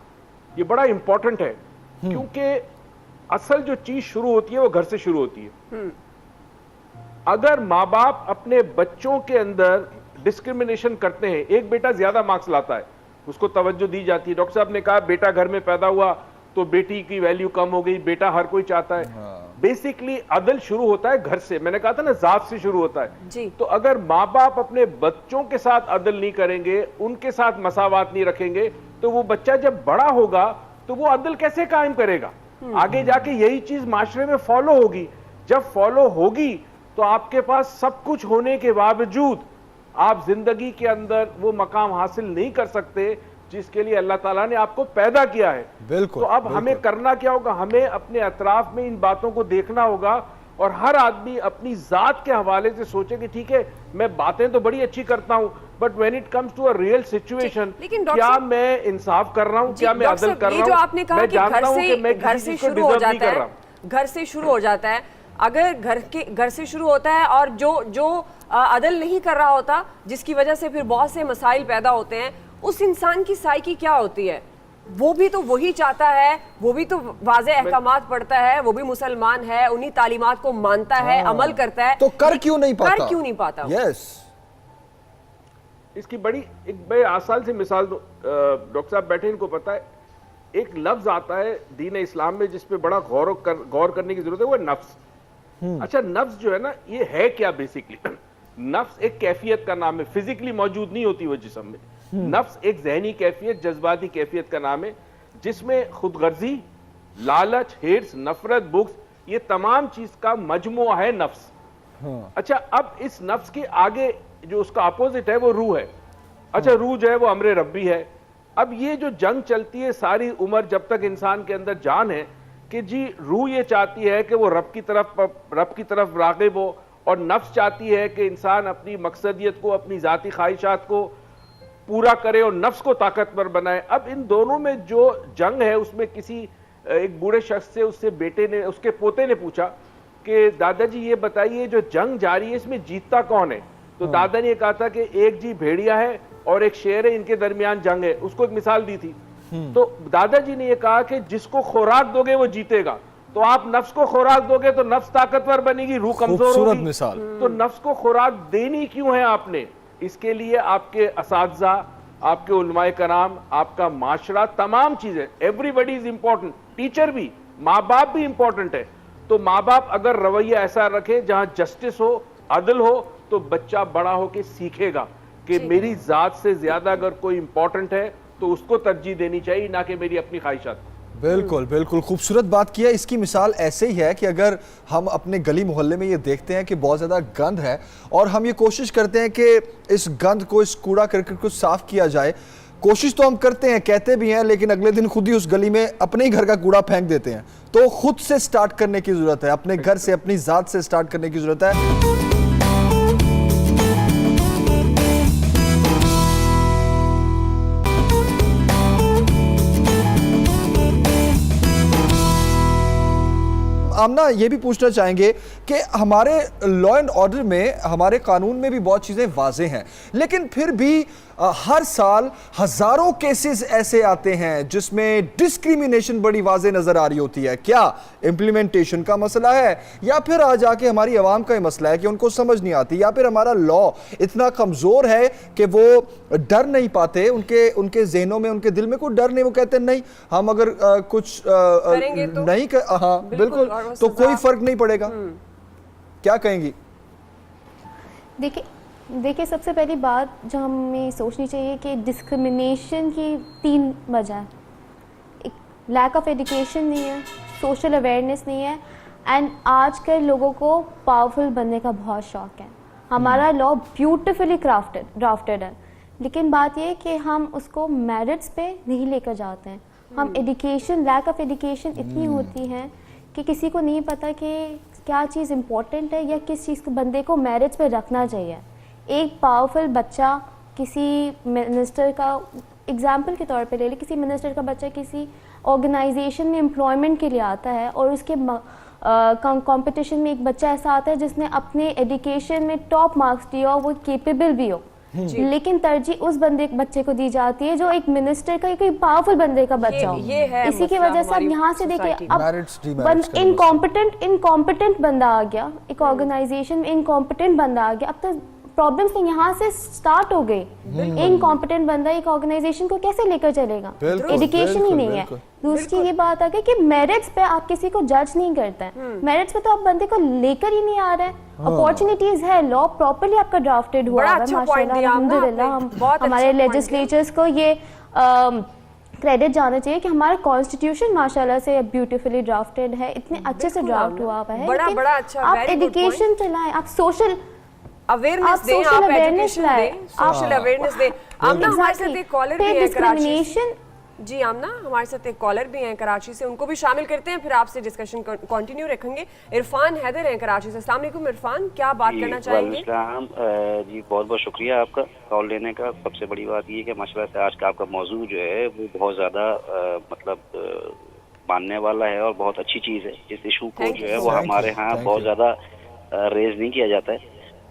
ये बड़ा इंपॉर्टेंट है, क्योंकि असल जो चीज शुरू होती है वो घर से शुरू होती है। अगर माँ बाप अपने बच्चों के अंदर डिस्क्रिमिनेशन करते हैं, एक बेटा ज्यादा मार्क्स लाता है, उसको तवज्जो दी जाती है। डॉक्टर साहब ने कहा बेटा घर में पैदा हुआ तो बेटी की वैल्यू कम हो गई, बेटा हर कोई चाहता है। बेसिकली अदल शुरू होता है घर से, मैंने कहा था ना, जात से शुरू होता है। तो अगर माँ बाप अपने बच्चों के साथ अदल नहीं करेंगे, उनके साथ मसावात नहीं रखेंगे, तो वो बच्चा जब बड़ा होगा तो वो अदल कैसे कायम करेगा? आगे जाके यही चीज माशरे में फॉलो होगी। जब फॉलो होगी तो आपके पास सब कुछ होने के बावजूद आप जिंदगी के अंदर वो मकाम हासिल नहीं कर सकते जिसके लिए अल्लाह ताला ने आपको पैदा किया है। बिल्कुल। तो अब हमें करना क्या होगा? हमें अपने अतराफ में इन बातों को देखना होगा, और हर आदमी अपनी जात के हवाले से सोचे कि ठीक है, मैं बातें तो बड़ी अच्छी करता हूँ, but when it comes to a real situation, क्या मैं इंसाफ कर रहा हूँ, क्या मैं अदल कर रहा हूँ? जो आपने कहा कि घर से शुरू हो जाता है, घर से शुरू हो जाता है, اگر گھر سے شروع ہوتا ہے اور جو عدل نہیں کر رہا ہوتا جس کی وجہ سے پھر بہت سے مسائل پیدا ہوتے ہیں, اس انسان کی سائیکی کیا ہوتی ہے؟ وہ بھی تو وہی چاہتا ہے, وہ بھی تو واضح احکامات پڑھتا ہے, وہ بھی مسلمان ہے, انہی تعلیمات کو مانتا ہے, عمل کرتا ہے, تو کر کیوں نہیں پاتا؟ یس, اس کی بڑی ایک بڑے آسان سی مثال دو, ڈاکٹر صاحب بیٹھے, ان کو پتا ہے ایک لفظ آتا ہے دین اسلام میں جس پہ بڑا غور کرنے کی ضرورت ہے, وہ نفس. اچھا نفس جو ہے نا, یہ ہے کیا بیسکلی؟ نفس ایک کیفیت کا نام ہے, فزیکلی موجود نہیں ہوتی وہ جسم میں. نفس ایک ذہنی کیفیت, جذباتی کیفیت کا نام ہے, جس میں خود غرضی, لالچ, ہرس, نفرت, بغض, یہ تمام چیز کا مجموعہ ہے نفس. اچھا اب اس نفس کے آگے جو اس کا اپوزٹ ہے وہ روح ہے. اچھا روح جو ہے وہ امر ربی ہے. اب یہ جو جنگ چلتی ہے ساری عمر جب تک انسان کے اندر جان ہے کہ جی روح یہ چاہتی ہے کہ وہ رب کی طرف راغب ہو, اور نفس چاہتی ہے کہ انسان اپنی مقصدیت کو, اپنی ذاتی خواہشات کو پورا کرے اور نفس کو طاقتور بنائے. اب ان دونوں میں جو جنگ ہے اس میں کسی ایک بوڑھے شخص سے اس کے پوتے نے پوچھا کہ دادا جی یہ بتائیے جو جنگ جاری ہے اس میں جیتتا کون ہے؟ تو دادا نے یہ کہا تھا کہ ایک جی بھیڑیا ہے اور ایک شیر ہے, ان کے درمیان جنگ ہے. اس کو ایک مثال دی تھی. تو دادا جی نے یہ کہا کہ جس کو خوراک دو گے وہ جیتے گا. تو آپ نفس کو خوراک دو گے تو نفس طاقتور بنے گی, روح کمزور ہوگی. تو نفس کو خوراک دینی کیوں ہے آپ نے؟ اس کے لیے آپ کے اساتذہ, آپ کے علماء کرام, آپ کا معاشرہ, تمام چیزیں, everybody is important. Teacher بھی, ماں باپ بھی امپورٹنٹ ہے. تو ماں باپ اگر رویہ ایسا رکھے جہاں جسٹس ہو, عدل ہو, تو بچہ بڑا ہو کے سیکھے گا کہ میری ذات سے زیادہ اگر کوئی امپورٹنٹ ہے تو اس کو ترجیح دینی چاہیے, نہ کہ میری اپنی خواہشات. بالکل بالکل خوبصورت بات کیا. اس کی مثال ایسے ہی ہے کہ اگر ہم اپنے گلی محلے میں یہ دیکھتے ہیں کہ بہت زیادہ گند ہے اور ہم یہ کوشش کرتے ہیں کہ اس گند کو, اس کوڑا کرکٹ کو صاف کیا جائے, کوشش تو ہم کرتے ہیں, کہتے بھی ہیں, لیکن اگلے دن خود ہی اس گلی میں اپنے ہی گھر کا کوڑا پھینک دیتے ہیں. تو خود سے سٹارٹ کرنے کی ضرورت ہے, اپنے گھر سے, اپنی ذات سے سٹارٹ کرنے کی ضرورت ہے. آمنہ یہ بھی پوچھنا چاہیں گے کہ ہمارے لا اینڈ آرڈر میں, ہمارے قانون میں بھی بہت چیزیں واضح ہیں, لیکن پھر بھی ہر سال ہزاروں کیسز ایسے آتے ہیں جس میں ڈسکریمنیشن بڑی واضح نظر آ رہی ہوتی ہے. کیا امپلیمنٹیشن کا مسئلہ ہے, یا پھر آ جا کے ہماری عوام کا یہ مسئلہ ہے کہ ان کو سمجھ نہیں آتی, یا پھر ہمارا لا اتنا کمزور ہے کہ وہ ڈر نہیں پاتے, ان کے ذہنوں میں, ان کے دل میں کوئی ڈر نہیں, وہ کہتے ہیں نہیں ہم اگر کچھ نہیں, ہاں بالکل, تو کوئی فرق نہیں پڑے گا. کیا کہیں گی؟ دیکھیں سب سے پہلی بات جو ہمیں سوچنی چاہیے کہ ڈسکرمنیشن کی 3 وجہ ہے. ایک لیک آف ایڈوکیشن نہیں ہے, سوشل اویئرنیس نہیں ہے, اینڈ آج کل لوگوں کو پاورفل بننے کا بہت شوق ہے. ہمارا لا بیوٹیفلی ڈرافٹڈ ہے, لیکن بات یہ ہے کہ ہم اس کو میرٹس پہ نہیں لے کر جاتے ہیں. ہم ایڈوکیشن, لیک آف ایڈوکیشن اتنی ہوتی ہے کہ کسی کو نہیں پتہ کہ کیا چیز امپورٹنٹ ہے یا کس چیز کو بندے کو میرٹس پہ رکھنا چاہیے. ایک پاورفل بچہ کسی منسٹر کا, اگزامپل کے طور پہ لے لیں, کسی منسٹر کا بچہ کسی آرگنائزیشن میں امپلائمنٹ کے لیے آتا ہے, اور اس کے کمپٹیشن میں ایک بچہ ایسا آتا ہے جس نے اپنے ایڈوکیشن میں ٹاپ مارکس دیا اور وہ کیپیبل بھی ہو, لیکن ترجیح اس بچے کو دی جاتی ہے جو ایک منسٹر کا, کوئی پاورفل بندے کا بچہ ہو. اسی کی وجہ سے اب یہاں سے دیکھیں, اب انکمپٹنٹ بندہ آ گیا, ایک آرگنائزیشن میں انکمپٹنٹ بندہ آ گیا. اب تو پرابلمس یہاں سے سٹارٹ ہو گئی. انکمپٹنٹ بندہ ایک آرگنائزیشن کو کیسے لے کر چلے گا؟ ایڈوکیشن ہی نہیں ہے. دوسری یہ بات آ گئی کہ میرٹس پہ آپ کسی کو جج نہیں کرتے ہیں. میرٹس پہ تو آپ بندے کو لے کر ہی نہیں آ رہے ہیں. اپارچونیٹیز ہے, لا پراپرلی آپ کا ڈرافٹڈ ہوا ہے ماشاءاللہ, الحمدللہ. ہمارے لیجسلیچرز کو یہ کریڈٹ جانا چاہیے کہ ہمارا کانسٹیٹیوشن ماشاءاللہ سے بیوٹیفلی ڈرافٹڈ ہے, اتنے اچھے سے ڈرافٹ ہوا ہے. لیکن آپ ایڈوکیشن چلائیں, آپ سوشل اویئرنیس دیں, آپ ایجوکیشن دیں, سوشل اویئرنیس دیں. آمنہ ہمارے ساتھ ایک کالر بھی ہے کراچی سے. جی آمنہ ہمارے ساتھ ایک کالر بھی ہیں کراچی سے, ان کو بھی شامل کرتے ہیں, پھر آپ سے ڈسکشن کنٹینیو رکھیں گے. عرفان حیدر ہیں کراچی سے. السلام علیکم عرفان, کیا بات کرنا چاہیں گے؟ جی بہت بہت شکریہ آپ کا کال لینے کا. سب سے بڑی بات یہ کہ ماشاءاللہ سے آج کا آپ کا موضوع جو ہے وہ بہت زیادہ مطلب ماننے والا ہے اور بہت اچھی چیز ہے. اس ایشو کو Thank جو you ہے so وہ much. ہمارے ہاں بہت زیادہ ریز نہیں کیا جاتا ہے.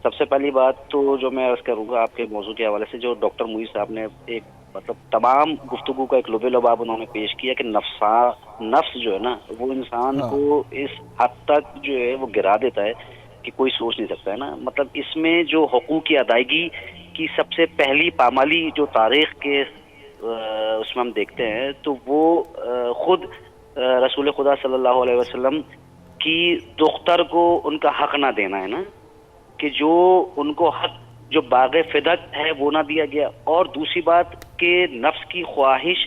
سب سے پہلی بات تو جو میں عرض کروں گا آپ کے موضوع کے حوالے سے، جو ڈاکٹر معیز صاحب نے ایک مطلب تمام گفتگو کا ایک لبے لباب انہوں نے پیش کیا کہ نفس جو ہے نا وہ انسان کو اس حد تک جو ہے وہ گرا دیتا ہے کہ کوئی سوچ نہیں سکتا ہے نا. مطلب اس میں جو حقوق کی ادائیگی کی سب سے پہلی پامالی جو تاریخ کے اس میں ہم دیکھتے ہیں تو وہ خود رسول خدا صلی اللہ علیہ وسلم کی دختر کو ان کا حق نہ دینا ہے نا، کہ جو ان کو حق جو باغ فدق ہے وہ نہ دیا گیا. اور دوسری بات کہ نفس کی خواہش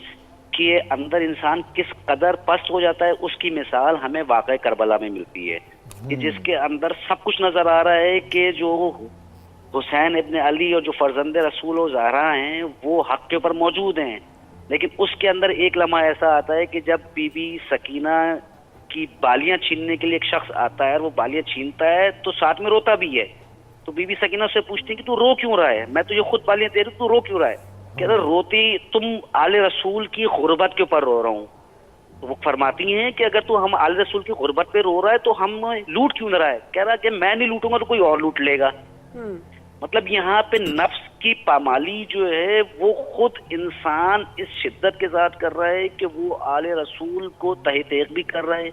کے اندر انسان کس قدر پست ہو جاتا ہے، اس کی مثال ہمیں واقعہ کربلا میں ملتی ہے کہ جس کے اندر سب کچھ نظر آ رہا ہے کہ جو حسین ابن علی اور جو فرزند رسول و زہرا ہیں وہ حق کے اوپر موجود ہیں، لیکن اس کے اندر ایک لمحہ ایسا آتا ہے کہ جب بی بی سکینہ کی بالیاں چھیننے کے لیے ایک شخص آتا ہے اور وہ بالیاں چھینتا ہے تو ساتھ میں روتا بھی ہے. تو بی بی سکینہ سے پوچھتی کہ تو رو کیوں رہا ہے؟ میں تو یہ خود بالیاں دے رہی ہوں، تو رو کیوں رہا ہے؟ کہ اگر روتی تم آل رسول کی غربت کے اوپر رو رہا ہوں. تو وہ فرماتی ہیں کہ اگر تو ہم آل رسول کی غربت پہ رو رہا ہے تو ہم لوٹ کیوں نہ رہا ہے؟ کہہ رہا کہ میں نہیں لوٹوں گا تو کوئی اور لوٹ لے گا. مطلب یہاں پہ نفس کی پامالی جو ہے وہ خود انسان اس شدت کے ساتھ کر رہا ہے کہ وہ آل رسول کو تحقیق بھی کر رہا ہے،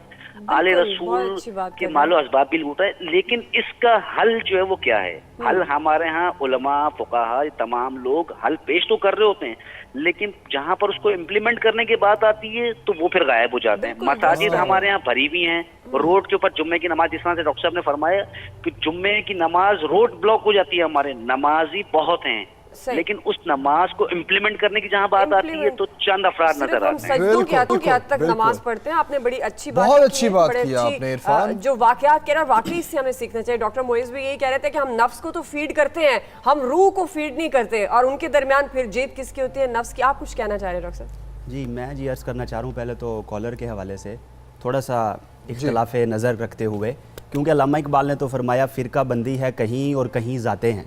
آل رسول کے مال و اسباب بھی لوٹا ہے. لیکن اس کا حل جو ہے وہ کیا ہے؟ حل ہمارے ہاں علماء فقہا تمام لوگ حل پیش تو کر رہے ہوتے ہیں، لیکن جہاں پر اس کو امپلیمنٹ کرنے کی بات آتی ہے تو وہ پھر غائب ہو جاتے ہیں. مساجد ہمارے یہاں بھری ہوئی ہیں، روڈ کے اوپر جمعے کی نماز، جس طرح سے ڈاکٹر صاحب نے فرمایا کہ جمعے کی نماز روڈ بلاک ہو جاتی ہے. ہمارے نمازی بہت ہیں لیکن اس نماز کو امپلیمنٹ کرنے کی جہاں بات آتی ہے تو چند افراد نظر آتے ہیں. سجدوں کی حد تک نماز پڑھتے ہیں. آپ نے بڑی اچھی بات بہت اچھی بات کی آپ نے عرفان. جو واقعات کہہ رہا واقعی اس سے ہمیں سیکھنا چاہیے. ڈاکٹر معیز بھی یہی کہہ رہے تھے کہ ہم نفس کو تو فیڈ کرتے ہیں، ہم روح کو فیڈ نہیں کرتے، اور ان کے درمیان پھر جیت کس کی ہوتی ہے؟ نفس کی. آپ کچھ کہنا چاہ رہے ہیں ڈاکٹر صاحب؟ جی میں عرض کرنا چاہ رہا ہوں پہلے تو کالر کے حوالے سے تھوڑا سا اختلاف نظر رکھتے ہوئے، کیونکہ علامہ اقبال نے تو فرمایا فرقہ بندی ہے کہیں اور کہیں ذاتیں ہیں.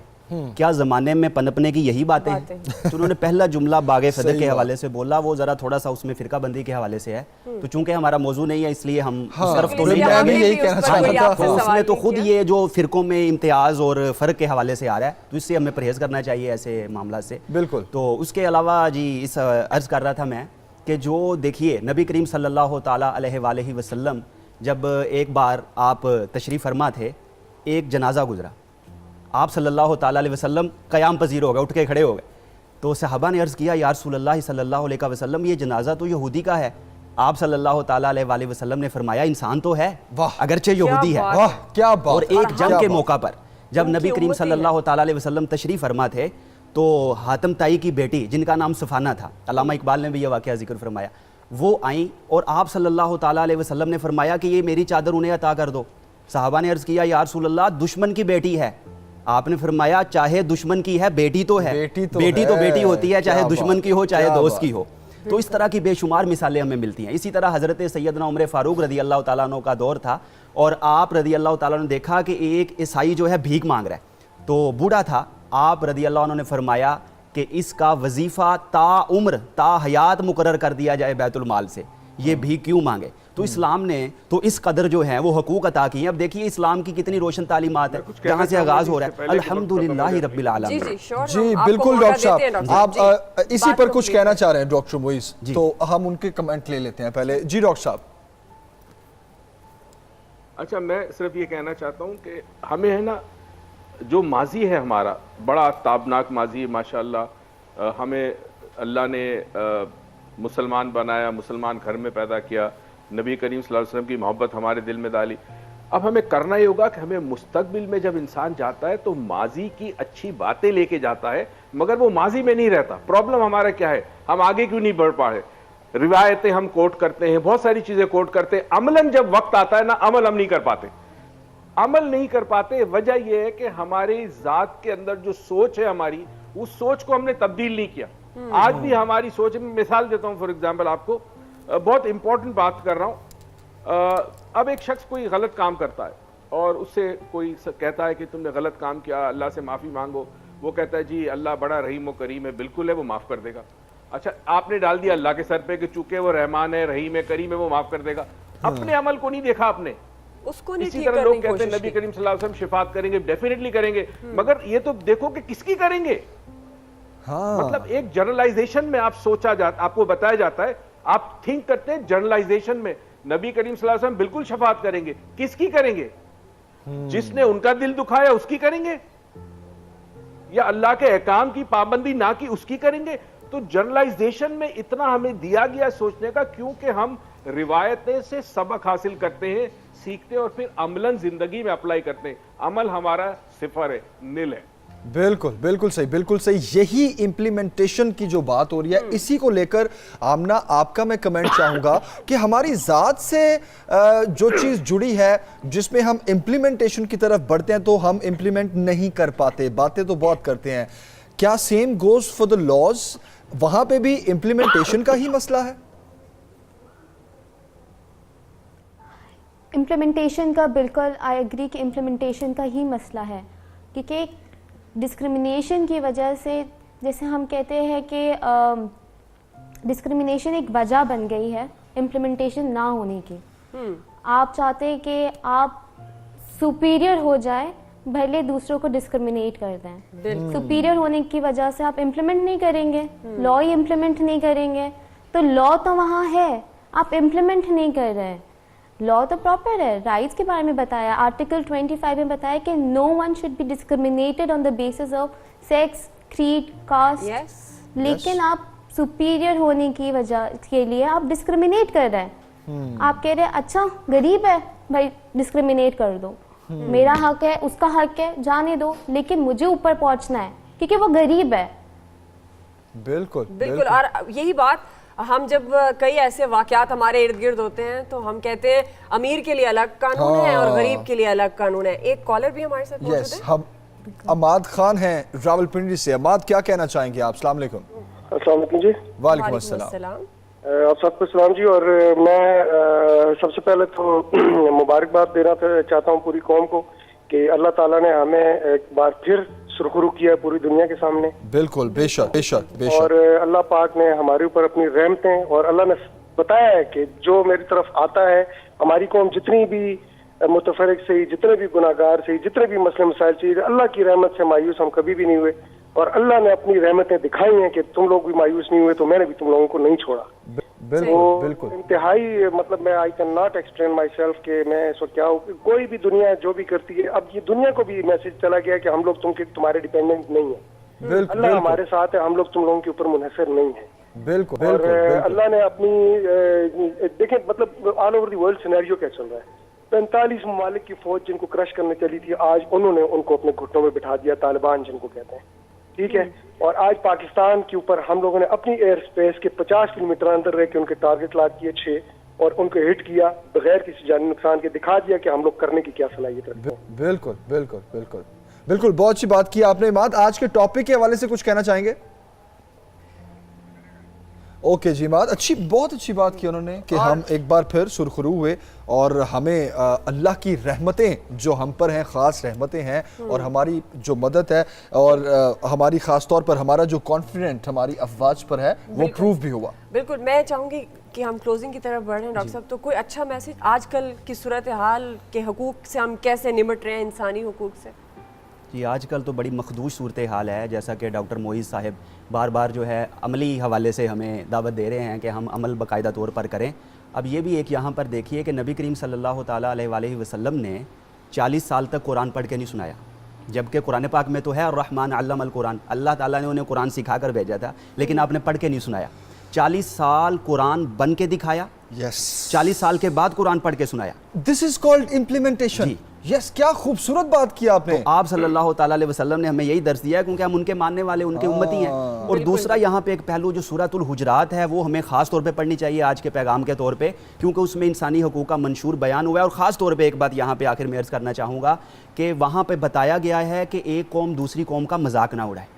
کیا زمانے میں پنپنے کی یہی باتیں ہیں؟ تو انہوں نے پہلا جملہ باغ فدق کے حوالے سے بولا، وہ ذرا تھوڑا سا اس میں فرقہ بندی کے حوالے سے ہے. تو چونکہ ہمارا موضوع نہیں ہے اس لیے ہم اس طرف تو نہیں جائیں گے. اس میں تو خود یہ جو فرقوں میں امتیاز اور فرق کے حوالے سے آ رہا ہے تو اس سے ہمیں پرہیز کرنا چاہیے ایسے معاملات سے. بالکل. تو اس کے علاوہ جی اس عرض کر رہا تھا میں کہ جو دیکھیے نبی کریم صلی اللہ تعالیٰ علیہ وآلہ وسلم جب ایک بار آپ تشریف فرما تھے، ایک جنازہ گزرا، آپ صلی اللہ تعالیٰ علیہ وسلم قیام پذیر ہو گئے، اٹھ کے کھڑے ہو گئے. تو صحابہ نے عرض کیا یا رسول اللہ صلی اللہ علیہ وسلم یہ جنازہ تو یہودی کا ہے. آپ صلی اللہ تعالیٰ علیہ وآلہ وسلم نے فرمایا انسان تو ہے اگرچہ یہودی ہے. کیا بات. اور ایک جنگ کے موقع پر جب نبی کریم صلی اللہ تعالیٰ علیہ وسلم تشریف فرما تھے تو حاتم طائی کی بیٹی جن کا نام صفانہ تھا، علامہ اقبال نے بھی یہ واقعہ ذکر فرمایا، وہ آئیں اور آپ صلی اللہ تعالیٰ علیہ وسلم نے فرمایا کہ یہ میری چادر انہیں عطا کر دو. صحابہ نے عرض کیا یا رسول اللہ دشمن کی بیٹی ہے. آپ نے فرمایا چاہے دشمن کی ہے بیٹی تو ہے، بیٹی تو بیٹی ہوتی ہے چاہے دشمن کی ہو چاہے دوست کی ہو. تو اس طرح کی بے شمار مثالیں ہمیں ملتی ہیں. اسی طرح حضرت سیدنا عمر فاروق رضی اللہ تعالیٰ عنہ کا دور تھا اور آپ رضی اللہ تعالیٰ عنہ نے دیکھا کہ ایک عیسائی جو ہے بھیک مانگ رہا ہے، تو بوڑھا تھا. آپ رضی اللہ عنہ نے فرمایا کہ اس کا وظیفہ تا عمر تا حیات مقرر کر دیا جائے بیت المال سے، یہ بھی کیوں مانگے. تو اسلام نے تو اس قدر جو ہیں وہ حقوق عطا کی ہیں. اب دیکھیے اسلام کی کتنی روشن تعلیمات ہے جہاں سے آغاز ہو رہا ہے الحمدللہ رب العالمین. جی بالکل ڈاکٹر صاحب، آپ اسی پر کچھ کہنا چاہ رہے ہیں ڈاکٹر معیز، تو ہم ان کے کمنٹ لے لیتے ہیں پہلے. جی ڈاکٹر صاحب. اچھا میں صرف یہ کہنا چاہتا ہوں کہ ہمیں ہے نا جو ماضی ہے ہمارا بڑا تابناک ماضی ہے ماشاءاللہ. ہمیں اللہ نے مسلمان بنایا، مسلمان گھر میں پیدا کیا، نبی کریم صلی اللہ علیہ وسلم کی محبت ہمارے دل میں ڈالی. اب ہمیں کرنا یہ ہوگا کہ ہمیں مستقبل میں جب انسان جاتا ہے تو ماضی کی اچھی باتیں لے کے جاتا ہے مگر وہ ماضی میں نہیں رہتا. پرابلم ہمارا کیا ہے، ہم آگے کیوں نہیں بڑھ پائے. روایتیں ہم کوٹ کرتے ہیں، بہت ساری چیزیں کوٹ کرتے ہیں، عملاً جب وقت آتا ہے نا عمل ہم نہیں کر پاتے. عمل نہیں کر پاتے وجہ یہ ہے کہ ہماری ذات کے اندر جو سوچ ہے ہماری، اس سوچ کو ہم نے تبدیل نہیں کیا. آج بھی ہماری سوچ میں مثال دیتا ہوں، فار ایگزامپل آپ کو بہت امپورٹنٹ بات کر رہا ہوں. اب ایک شخص کوئی غلط کام کرتا ہے اور اس سے کوئی کہتا ہے کہ تم نے غلط کام کیا، اللہ سے معافی مانگو. وہ کہتا ہے جی اللہ بڑا رحیم و کریم ہے، بالکل ہے وہ معاف کر دے گا. अच्छा आपने डाल दिया अल्लाह के सर पे कि चूंकि वो रहमान है, रहीम है, करीम है, वो माफ कर देगा। अपने अमल को नहीं देखा आपने। उसको नहीं इसी ठीक तरह करने लोग की कहते हैं कोशिश नबी की। करीम सल्लल्लाहु अलैहि वसल्लम शिफात करेंगे, डेफिनेटली करेंगे, मगर ये तो देखो कि किसकी करेंगे। मतलब एक जनरलाइजेशन में आपको बताया जाता है, आप थिंक करते हैं जनरलाइजेशन में, नबी करीम सल्लल्लाहु अलैहि वसल्लम बिल्कुल शफात करेंगे। किसकी करेंगे? जिसने उनका दिल दुखाया उसकी करेंगे, या अल्लाह के अहकाम की पाबंदी ना की उसकी करेंगे। तो जनरलाइजेशन में इतना हमें दिया गया सोचने का, क्योंकि हम रिवायतें से सबक हासिल करते हैं, सीखते हैं और फिर अमलन जिंदगी में अप्लाई करते हैं। अमल हमारा सिफर है, निल है। बिल्कुल बिल्कुल सही, बिल्कुल सही। यही इम्प्लीमेंटेशन की जो बात हो रही है, इसी को लेकर आमना आपका मैं कमेंट चाहूंगा कि हमारी ज़ात से जो चीज़ जुड़ी है, जिसमें हम इम्प्लीमेंटेशन की तरफ बढ़ते हैं तो हम इम्प्लीमेंट नहीं कर पाते, बातें तो बहुत करते हैं। क्या same goes for the laws? वहां पे भी इम्प्लीमेंटेशन का ही मसला है? इम्प्लीमेंटेशन का बिल्कुल आई एग्री कि इम्प्लीमेंटेशन का ही मसला है, क्योंकि डिस्क्रिमिनेशन की वजह से, जैसे हम कहते हैं कि डिस्क्रिमिनेशन एक वजह बन गई है इम्प्लीमेंटेशन ना होने की। आप चाहते हैं कि आप सुपीरियर हो जाए, भले दूसरों को डिस्क्रिमिनेट कर दें। सुपीरियर होने की वजह से आप इम्प्लीमेंट नहीं करेंगे, लॉ ही इम्प्लीमेंट नहीं करेंगे, तो लॉ तो वहाँ है, आप इम्प्लीमेंट नहीं कर रहे हैं। लॉ तो प्रॉपर है, राइट्स के बारे में बताया, आर्टिकल 25 में बताया कि no one should be discriminated on the basis of sex, creed, caste. लेकिन आप सुपीरियर होने की वजह के लिए आप डिस्क्रिमिनेट कर रहे हैं। आप कह रहे हैं अच्छा गरीब है भाई डिस्क्रिमिनेट कर दो, मेरा हक है, उसका हक है, जाने दो, लेकिन मुझे ऊपर पहुंचना है क्योंकि वो गरीब है। बिल्कुल बिल्कुल। और यही बात हम जब कई ऐसे वाकयात हमारे इर्द गिर्द होते हैं तो हम कहते हैं अमीर के लिए अलग कानून है और गरीब के लिए अलग कानून है। एक कॉलर भी हमारे साथ मौजूद है। हम अमाद खान हैं रावलपिंडी से। अमाद, क्या कहना चाहेंगे आप? अस्सलाम वालेकुम। अस्सलाम वालेकुम जी। वालेकुम अस्सलाम। आप सबको सलाम जी। और मैं सबसे पहले तो मुबारकबाद देना चाहता हूँ पूरी कौम को कि अल्लाह ताला ने हमें एक बार फिर सुरखरू किया पूरी दुनिया के सामने। बिल्कुल, बेशक बेशक बेशक। और अल्लाह पाक ने हमारे ऊपर अपनी रहमतें, और अल्लाह ने बताया है कि जो मेरी तरफ आता है, हमारी कौम जितनी भी मुतफरिक से, जितने भी गुनाहगार से, जितने भी मसले मसाइल से, अल्लाह की रहमत से मायूस हम कभी भी नहीं हुए। और अल्लाह ने अपनी रहमतें दिखाई हैं कि तुम लोग भी मायूस नहीं हुए, तो मैंने भी तुम लोगों को नहीं छोड़ा। बिल्कुल बिल्कुल। इंतहाई मतलब मैं I can not explain my self कि मैं इस वक्त क्या हूँ। कोई भी दुनिया जो भी करती है, अब ये दुनिया को भी मैसेज चला गया कि हम लोग तुम्हारे डिपेंडेंट नहीं है। अल्लाह हमारे साथ है, हम लोग तुम लोगों के ऊपर मुनहसर नहीं है। बिल्कुल। और अल्लाह ने अपनी देखें मतलब all over the world scenario क्या चल रहा है। 45 ममालिक की फौज जिनको क्रश करने चली थी, आज उन्होंने उनको अपने घुटनों में बिठा दिया, तालिबान जिनको कहते हैं, ठीक है। और आज पाकिस्तान के ऊपर हम लोगों ने अपनी एयर स्पेस के 50 किलोमीटर अंदर रह के उनके टारगेट लॉक किए 6, और उनको हिट किया बगैर किसी जानी नुकसान के, दिखा दिया कि हम लोग करने की क्या सलाहियत रखते हैं। बिल्कुल बिल्कुल बिल्कुल बिल्कुल। बहुत अच्छी बात की आपने इमाद। आज के टॉपिक के हवाले से कुछ कहना चाहेंगे? ओके जी इमाद, बहुत अच्छी बात की उन्होंने कि हम एक बार फिर सुरखरू हुए और हमें अल्लाह की रहमतें जो हम पर हैं, ख़ास रहमतें हैं, और हमारी जो मदद है और हमारी ख़ास तौर पर हमारा जो कॉन्फिडेंट हमारी अफवाज पर है वो प्रूव भी हुआ। बिल्कुल। मैं चाहूँगी कि हम क्लोजिंग की तरफ बढ़ें डॉक्टर साहब, तो कोई अच्छा मैसेज आजकल की सूरत हाल के हकूक़ से हम कैसे निमट रहे हैं, इंसानी हकूक़ से? जी आजकल तो बड़ी मखदूश सूरत हाल है, जैसा कि डॉक्टर मोइज़ साहब बार बार जो है अमली हवाले से हमें दावत दे रहे हैं कि हम अमल बाकायदा तौर पर करें। अब ये भी एक यहाँ पर देखिए कि नबी करीम सल्लल्लाहु ताला अलैहि वसल्लम ने 40 साल तक कुरान पढ़ के नहीं सुनाया, जबकि कुरान पाक में तो है और रहमान अल्लमल कुरान, अल्लाह ताला ने उन्हें कुरान सिखा कर भेजा था, लेकिन आपने पढ़ के नहीं सुनाया। 40 साल कुरान बन के दिखाया, 40 साल के बाद कुरान पढ़ के सुनाया। This is called implementation. Yes, क्या खूबसूरत बात की आपने। तो आप सल्लल्लाहु ताला अलैहि वसल्लम ने हमें यही दर्ज दिया है, क्योंकि हम उनके मानने वाले, उनके उम्मती हैं। और दूसरा यहाँ पे एक पहलू जो सूरतुल हुजरात है, वो हमें ख़ास तौर पे पढ़नी चाहिए आज के पैगाम के तौर पे, क्योंकि उसमें इंसानी हकूक़ का मंशूर बयान हुआ है। और ख़ास तौर पे एक बात यहाँ पे आखिर में अर्ज़ करना चाहूँगा कि वहाँ पे बताया गया है कि एक कौम दूसरी कौम का मजाक ना उड़ाए।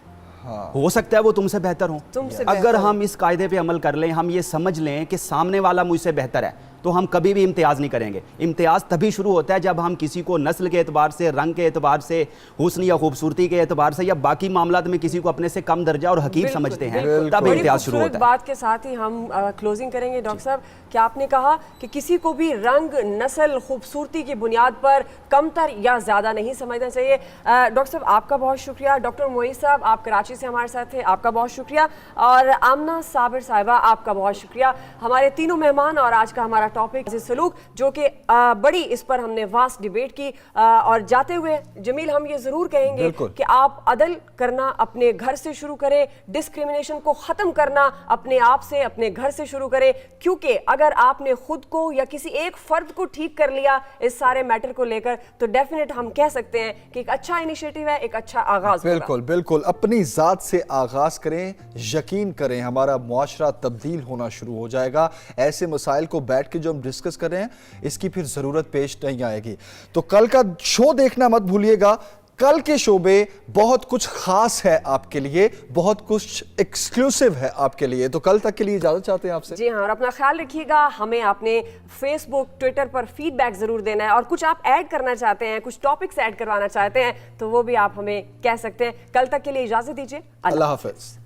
हो सकता है वो तुमसे बेहतर हो, अगर हम इस कायदे पे अमल कर लें, हम ये समझ लें कि सामने वाला मुझसे बेहतर है, تو ہم کبھی بھی امتیاز نہیں کریں گے. امتیاز تبھی شروع ہوتا ہے جب ہم کسی کو نسل کے اعتبار سے, رنگ کے اعتبار سے, حسن یا خوبصورتی کے اعتبار سے یا باقی معاملات میں کسی کو اپنے سے کم درجہ اور حقیر سمجھتے ہیں, تب امتیاز شروع ہوتا ہے. بات کے ساتھ ہی ہم کلوزنگ کریں گے. ڈاکٹر صاحب, کیا آپ نے کہا کہ کسی کو بھی رنگ, نسل, خوبصورتی کی بنیاد پر کمتر یا زیادہ نہیں سمجھنا چاہیے. ڈاکٹر صاحب آپ کا بہت شکریہ. ڈاکٹر معیز صاحب آپ کراچی سے ہمارے ساتھ تھے, آپ کا بہت شکریہ. اور آمنہ صابر صاحبہ آپ کا بہت شکریہ. ہمارے تینوں مہمان اور آج کا ہمارا ٹاپک سلوک, جو کہ بڑی اس پر ہم نے واسٹ ڈیبیٹ کی. اور جاتے ہوئے جمیل ہم یہ ضرور کہیں گے کہ آپ عدل کرنا اپنے گھر سے شروع کریں, ڈسکریمنیشن کو ختم کرنا اپنے آپ سے, اپنے گھر سے شروع کریں, کیونکہ اگر آپ نے خود کو یا کسی ایک فرد کو ٹھیک کر لیا اس سارے میٹر کو لے کر, تو ڈیفینیٹ ہم کہہ سکتے ہیں کہ ایک اچھا انیشیٹو ہے, ایک اچھا آغاز. بالکل بالکل, اپنی ذات سے آغاز کریں, یقین کریں ہمارا معاشرہ تبدیل ہونا شروع ہو جائے گا. ایسے مسائل کو بیٹھ کے جو ہم ڈسکس کر رہے ہیں اس کی پھر ضرورت پیش نہیں آئے گی. تو کل کا شو دیکھنا مت بھولیے گا. کل کے شو میں بہت کچھ خاص ہے آپ کے لیے, بہت کچھ ایکسکلوسیو ہے آپ کے لیے. تو کل تک کے لیے اجازت چاہتے ہیں آپ سے. جی ہاں, اور اپنا خیال رکھیے گا. ہمیں آپ نے فیس بک, ٹویٹر پر فیڈ بیک ضرور دینا ہے, اور کچھ آپ ایڈ کرنا چاہتے ہیں, کچھ ٹاپکس ایڈ کروانا چاہتے ہیں, تو وہ بھی آپ ہمیں کہہ سکتے ہیں. کل تک کے لیے اجازت دیجیے. اللہ حافظ.